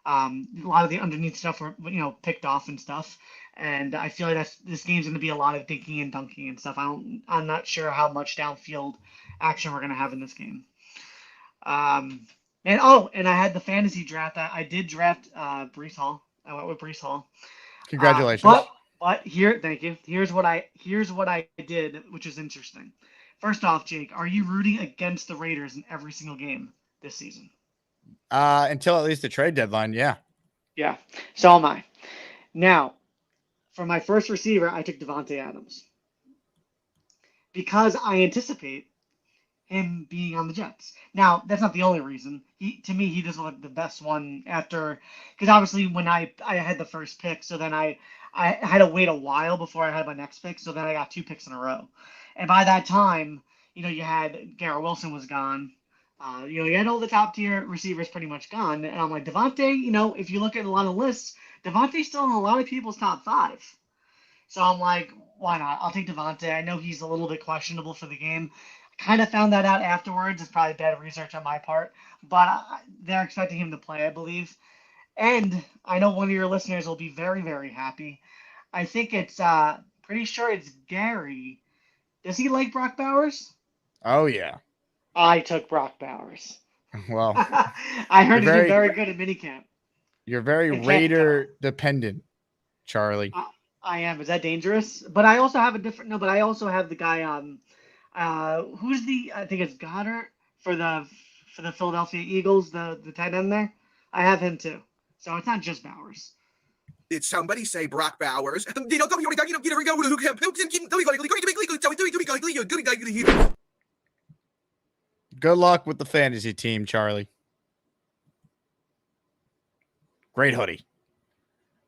A lot of the underneath stuff were, picked off and stuff. And I feel like this game's going to be a lot of dinking and dunking and stuff. I'm not sure how much downfield action we're going to have in this game. And I had the fantasy draft. I did draft Breece Hall. I went with Breece Hall. Congratulations. But thank you. Here's what I did, which is interesting. First off, Jake, are you rooting against the Raiders in every single game this season? Until at least the trade deadline, yeah. Yeah. So am I. Now, for my first receiver, I took Devontae Adams because I anticipate him being on the Jets. Now, that's not the only reason. To me, he does look like the best one after, because obviously when I had the first pick, so then I had to wait a while before I had my next pick, so then I got 2 picks in a row. And by that time, you had Garrett Wilson was gone. You had all the top tier receivers pretty much gone. And I'm like, Devontae, if you look at a lot of lists, Devontae's still in a lot of people's top 5. So I'm like, why not? I'll take Devontae. I know he's a little bit questionable for the game. Kind of found that out afterwards. It's probably bad research on my part, but they're expecting him to play, I believe. And I know one of your listeners will be very, very happy. I think it's pretty sure it's Gary. Does he like Brock Bowers? Oh, yeah. I took Brock Bowers. Well, I heard he's been very good at minicamp. You're very Raider dependent, Charlie. I am. Is that dangerous? But I also have but I also have the guy who's I think it's Goddard for the Philadelphia Eagles, the tight end there. I have him too. So it's not just Bowers. Did somebody say Brock Bowers? Good luck with the fantasy team, Charlie. Great hoodie.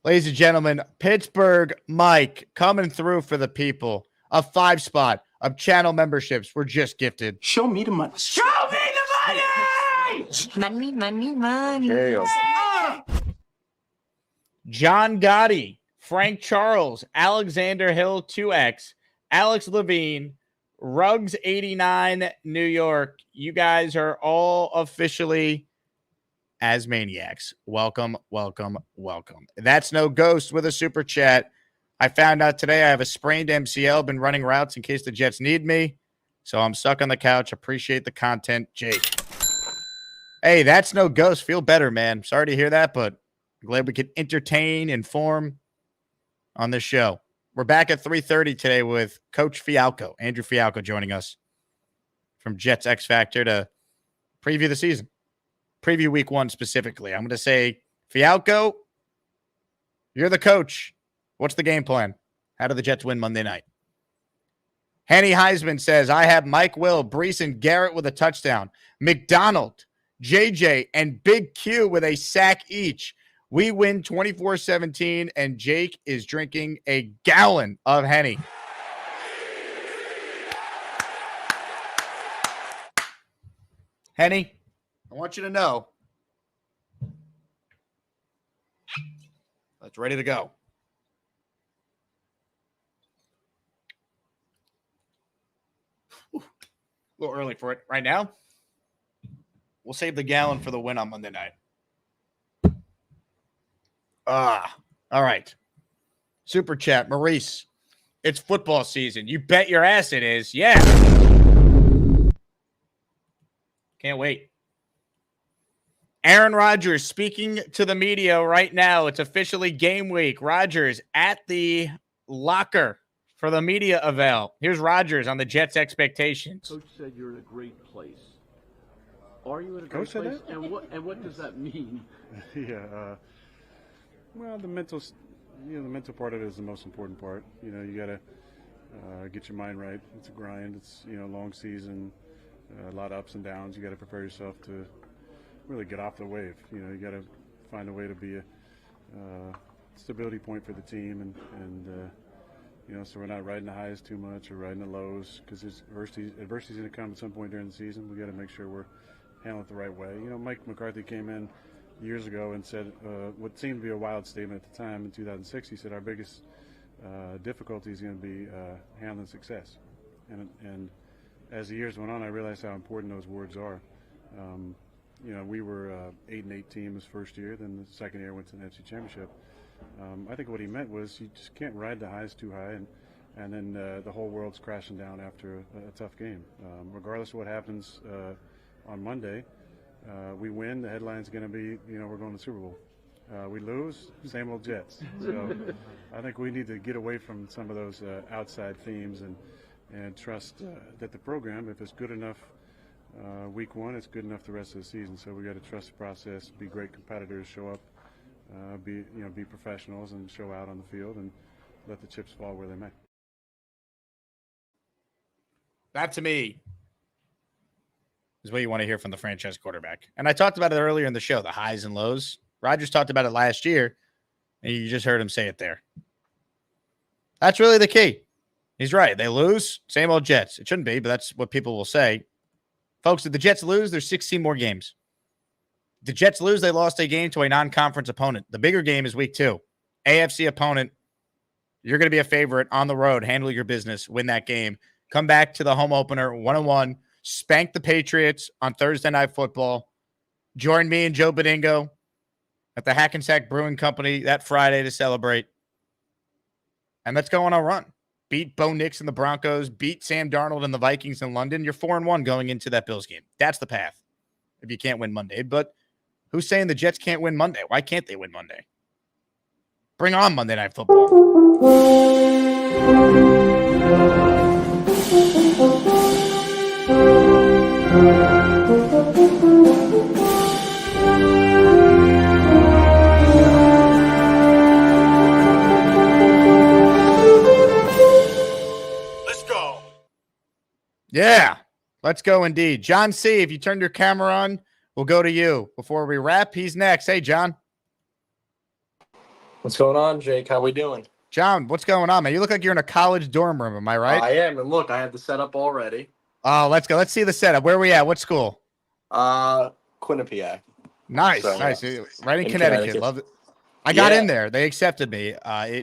Ladies and gentlemen, Pittsburgh Mike coming through for the people. A 5-spot of channel memberships were just gifted. Show me the money. Show me the money! Money. John Gotti, Frank Charles, Alexander Hill 2X, Alex Levine, Ruggs 89, New York. You guys are all officially as maniacs. Welcome, welcome, welcome. That's no ghost with a super chat. I found out today I have a sprained MCL, been running routes in case the Jets need me. So I'm stuck on the couch. Appreciate the content, Jake. Hey, that's no ghost. Feel better, man. Sorry to hear that, but I'm glad we could entertain, inform on this show. We're back at 3:30 today with Coach Fialco, Andrew Fialco, joining us from Jets X Factor to preview the season. Preview week 1 specifically. I'm going to say, Fialco, you're the coach. What's the game plan? How do the Jets win Monday night? Henny Heisman says, I have Mike Will, Breece, and Garrett with a touchdown. McDonald, JJ, and Big Q with a sack each. We win 24-17, and Jake is drinking a gallon of Henny. Henny, I want you to know that's ready to go. A little early for it right now. We'll save the gallon for the win on Monday night. All right. Super chat. Maurice, it's football season. You bet your ass it is. Yeah. Can't wait. Aaron Rodgers speaking to the media right now. It's officially game week. Rodgers at the locker for the media avail. Here's Rodgers on the Jets' expectations. Coach said you're in a great place. Are you in a great Coach said place? that? And what does that mean? Well, the mental part of it is the most important part. You got to get your mind right. It's a grind. It's long season, a lot of ups and downs. You got to prepare yourself to really get off the wave. You got to find a way to be a stability point for the team, and so we're not riding the highs too much or riding the lows, because adversity's going to come at some point during the season. We got to make sure we're handling it the right way. Mike McCarthy came in years ago and said what seemed to be a wild statement at the time in 2006. He said our biggest difficulty is going to be handling success. And as the years went on, I realized how important those words are. we were 8-8 team his first year. Then the second year went to the NFC Championship. I think what he meant was you just can't ride the highs too high, and then the whole world's crashing down after a tough game. Regardless of what happens on Monday, we win. The headline's going to be, we're going to the Super Bowl. We lose, same old Jets. So I think we need to get away from some of those outside themes and trust that the program, if it's good enough week one, it's good enough the rest of the season. So we got to trust the process, be great competitors, show up, be professionals, and show out on the field, and let the chips fall where they may. That, to me, is what you want to hear from the franchise quarterback. And I talked about it earlier in the show, the highs and lows. Rodgers talked about it last year, and you just heard him say it there. That's really the key. He's right. They lose, same old Jets. It shouldn't be, but that's what people will say. Folks, if the Jets lose, there's 16 more games. If the Jets lose, they lost a game to a non-conference opponent. The bigger game is week 2. AFC opponent. You're going to be a favorite on the road. Handle your business. Win that game. Come back to the home opener 1-1. Spank the Patriots on Thursday Night Football. Join me and Joe Bedingo at the Hackensack Brewing Company that Friday to celebrate. And let's go on a run. Beat Bo Nix and the Broncos. Beat Sam Darnold and the Vikings in London. You're 4-1 going into that Bills game. That's the path if you can't win Monday. But who's saying the Jets can't win Monday? Why can't they win Monday? Bring on Monday Night Football. Yeah, let's go indeed. John C., if you turn your camera on, we'll go to you. Before we wrap, he's next. Hey, John. What's going on, Jake? How we doing? John, what's going on, man? You look like you're in a college dorm room. Am I right? I am, and look, I have the setup already. Oh, let's go. Let's see the setup. Where are we at? What school? Quinnipiac. Nice, So, nice. Right in Connecticut. Love it. I got in there. They accepted me.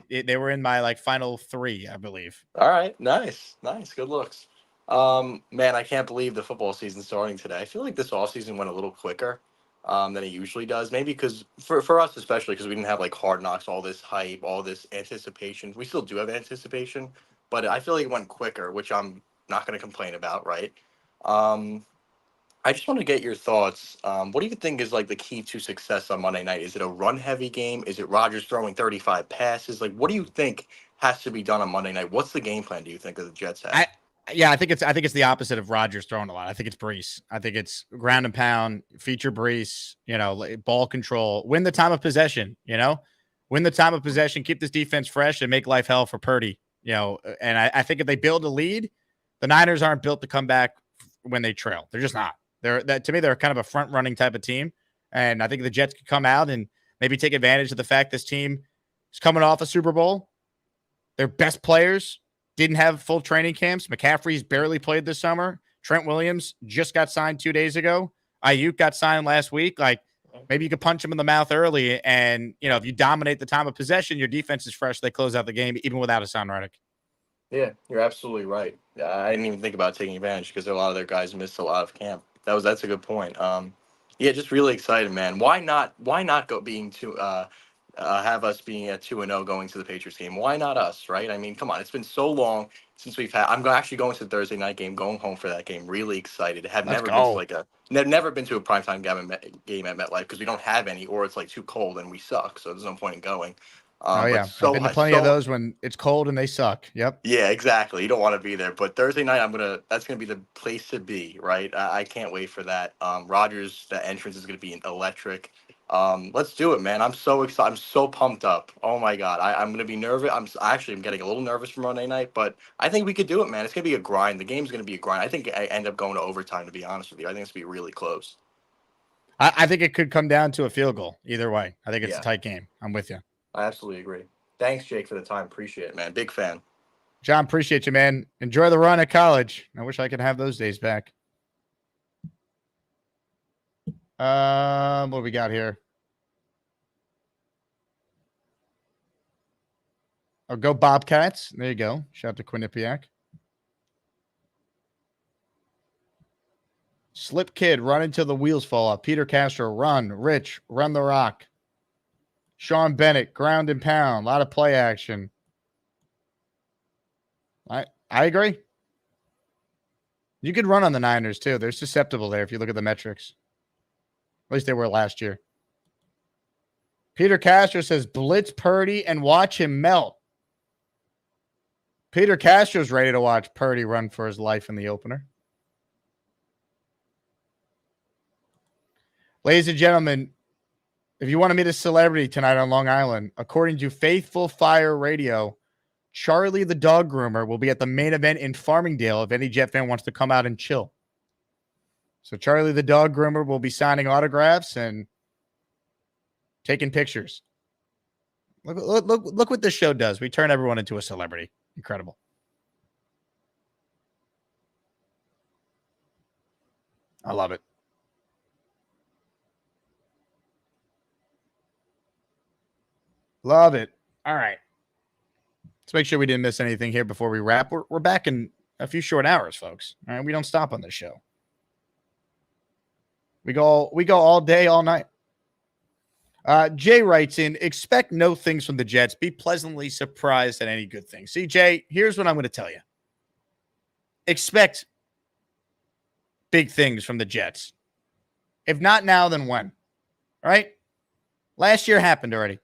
They were in my final 3, I believe. All right, nice. Good looks. Man, I can't believe the football season's starting today. I feel like this offseason went a little quicker than it usually does. Maybe because for us, especially because we didn't have Hard Knocks, all this hype, all this anticipation. We still do have anticipation, but I feel like it went quicker, which I'm not going to complain about, right? I just want to get your thoughts. What do you think is the key to success on Monday night? Is it a run-heavy game? Is it Rodgers throwing 35 passes? What do you think has to be done on Monday night? What's the game plan, do you think, that the Jets have? I think it's the opposite of Rodgers throwing a lot. I think it's Brees. I think it's ground and pound, feature Brees, ball control, win the time of possession, win the time of possession, keep this defense fresh and make life hell for Purdy, and I think if they build a lead, the Niners aren't built to come back when they trail. They're just not. To me, they're kind of a front running type of team. And I think the Jets could come out and maybe take advantage of the fact this team is coming off a Super Bowl. Their best players didn't have full training camps. McCaffrey's barely played this summer. Trent Williams just got signed 2 days ago. Ayuk got signed last week. Maybe you could punch him in the mouth early. And, if you dominate the time of possession, your defense is fresh. They close out the game, even without Haason Reddick. Yeah, you're absolutely right. I didn't even think about taking advantage because a lot of their guys missed a lot of camp. That's a good point. Just really excited, man. Why not go have us being at 2-0 going to the Patriots game? Why not us, right? I mean, come on. It's been so long since I'm actually going to the Thursday night game, going home for that game. Really excited. Never been to a primetime game at MetLife because we don't have any, or it's too cold and we suck. So there's no point in going. I've been to plenty of those when it's cold and they suck. Yep. Yeah, exactly. You don't want to be there. But Thursday night, that's gonna be the place to be, right? I can't wait for that. Rodgers, the entrance is gonna be electric. Let's do it, man. I'm so excited. I'm so pumped up. Oh my God. I'm gonna be nervous. I'm getting a little nervous for Monday night, but I think we could do it, man. It's gonna be a grind. The game's gonna be a grind. I think I end up going to overtime, to be honest with you. I think it's gonna be really close. I think it could come down to a field goal either way. I think it's a tight game. I'm with you. I absolutely agree. Thanks, Jake, for the time. Appreciate it, man. Big fan. John, appreciate you, man. Enjoy the run at college. I wish I could have those days back. What do we got here? Oh, go Bobcats. There you go. Shout out to Quinnipiac. Slip Kid, run until the wheels fall off. Peter Castro, run. Rich, run the rock. Sean Bennett, ground and pound. A lot of play action. I agree. You could run on the Niners, too. They're susceptible there if you look at the metrics. At least they were last year. Peter Castro says, blitz Purdy and watch him melt. Peter Castro's ready to watch Purdy run for his life in the opener. Ladies and gentlemen, if you want to meet a celebrity tonight on Long Island, according to Faithful Fire Radio, Charlie the dog groomer will be at the main event in Farmingdale if any Jet fan wants to come out and chill. So Charlie the dog groomer will be signing autographs and taking pictures. Look what this show does. We turn everyone into a celebrity. Incredible. I love it. Love it. All right. Let's make sure we didn't miss anything here before we wrap. We're back in a few short hours, folks. All right. We don't stop on this show. We go all day, all night. Jay writes in, expect no things from the Jets. Be pleasantly surprised at any good thing. See, Jay, here's what I'm going to tell you. Expect big things from the Jets. If not now, then when? All right? Last year happened already.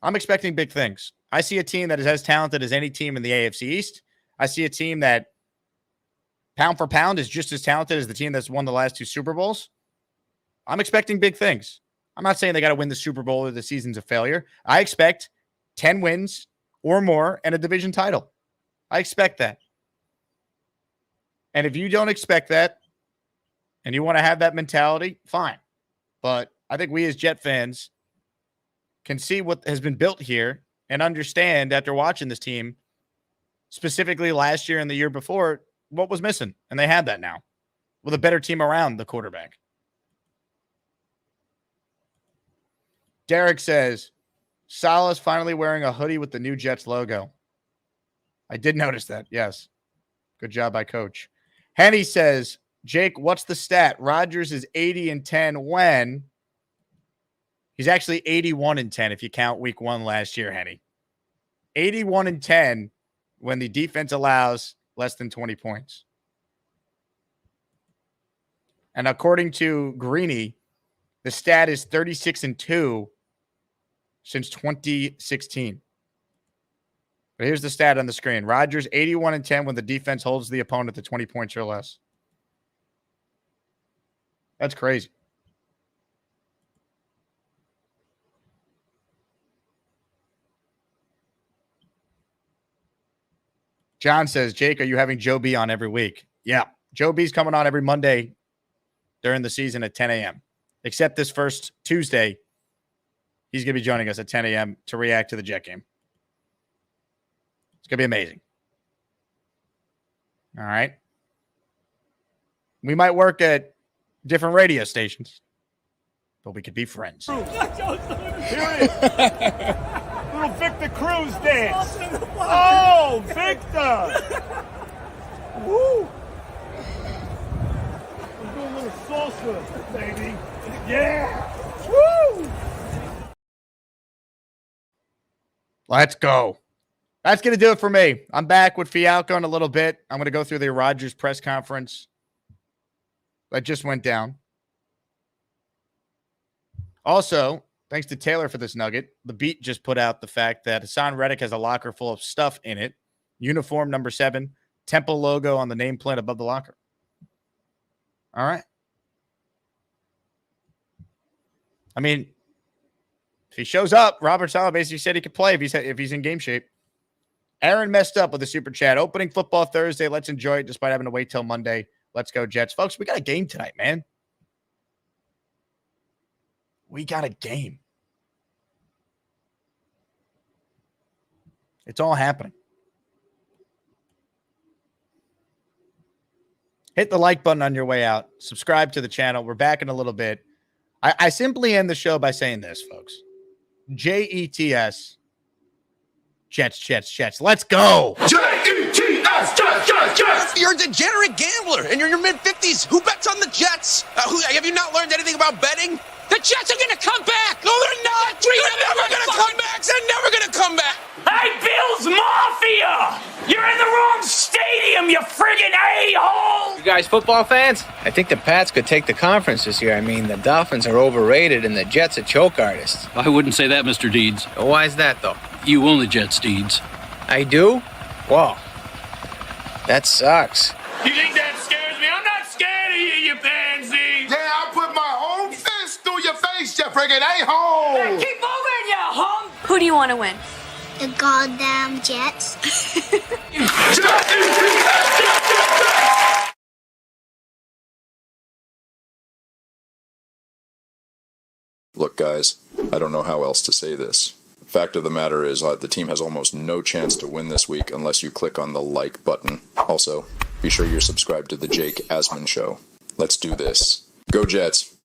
I'm expecting big things. I see a team that is as talented as any team in the AFC East. I see a team that pound for pound is just as talented as the team that's won the last 2 Super Bowls. I'm expecting big things. I'm not saying they got to win the Super Bowl or the season's a failure. I expect 10 wins or more and a division title. I expect that. And if you don't expect that and you want to have that mentality, fine. But I think we as Jet fans can see what has been built here and understand after watching this team, specifically last year and the year before, what was missing. And they have that now with a better team around the quarterback. Derek says, Salah's finally wearing a hoodie with the new Jets logo. I did notice that. Yes. Good job by Coach. Henny says, Jake, what's the stat? Rodgers is 80-10 when? He's actually 81-10 if you count week 1 last year, Henny. 81-10 when the defense allows less than 20 points. And according to Greeny, the stat is 36-2 since 2016. But here's the stat on the screen. Rodgers 81-10 when the defense holds the opponent to 20 points or less. That's crazy. John says, Jake, are you having Joe B on every week? Yeah. Joe B's coming on every Monday during the season at 10 a.m. Except this first Tuesday, he's going to be joining us at 10 a.m. to react to the Jet game. It's going to be amazing. All right. We might work at different radio stations, but we could be friends. Here it is. Little Victor Cruz dance. Oh, Victor. Woo. We're doing a little salsa, baby. Yeah. Woo. Let's go. That's going to do it for me. I'm back with Fialco in a little bit. I'm going to go through the Rodgers press conference that just went down. Also, thanks to Taylor for this nugget. The Beat just put out the fact that Haason Reddick has a locker full of stuff in it. Uniform number 7, Temple logo on the nameplate above the locker. All right. I mean, if he shows up, Robert Saleh basically said he could play if he's in game shape. Aaron messed up with a super chat. Opening football Thursday. Let's enjoy it despite having to wait till Monday. Let's go, Jets. Folks, we got a game tonight, man. We got a game. It's all happening. Hit the like button on your way out. Subscribe to the channel. We're back in a little bit. I simply end the show by saying this, folks. Jets. Jets. Let's go. Jets, Jets. You're a degenerate gambler, and you're in your mid-50s. Who bets on the Jets? Have you not learned anything about betting? The Jets are going to come back. No, they're not. They're never going to come back. They're never going to come back. Hey, Bills Mafia! You're in the wrong stadium, you friggin' a-hole! You guys football fans? I think the Pats could take the conference this year. I mean, the Dolphins are overrated and the Jets are choke artists. I wouldn't say that, Mr. Deeds. Why is that, though? You own the Jets, Deeds. I do? Whoa. That sucks. You think that scares me? I'm not scared of you pansy! Yeah, I'll put my whole fist through your face, you friggin' a-hole! Hey, keep moving, you hump! Who do you want to win? The goddamn Jets. Look, guys, I don't know how else to say this. Fact of the matter is, the team has almost no chance to win this week unless you click on the like button. Also, be sure you're subscribed to the Jake Asman Show. Let's do this. Go Jets!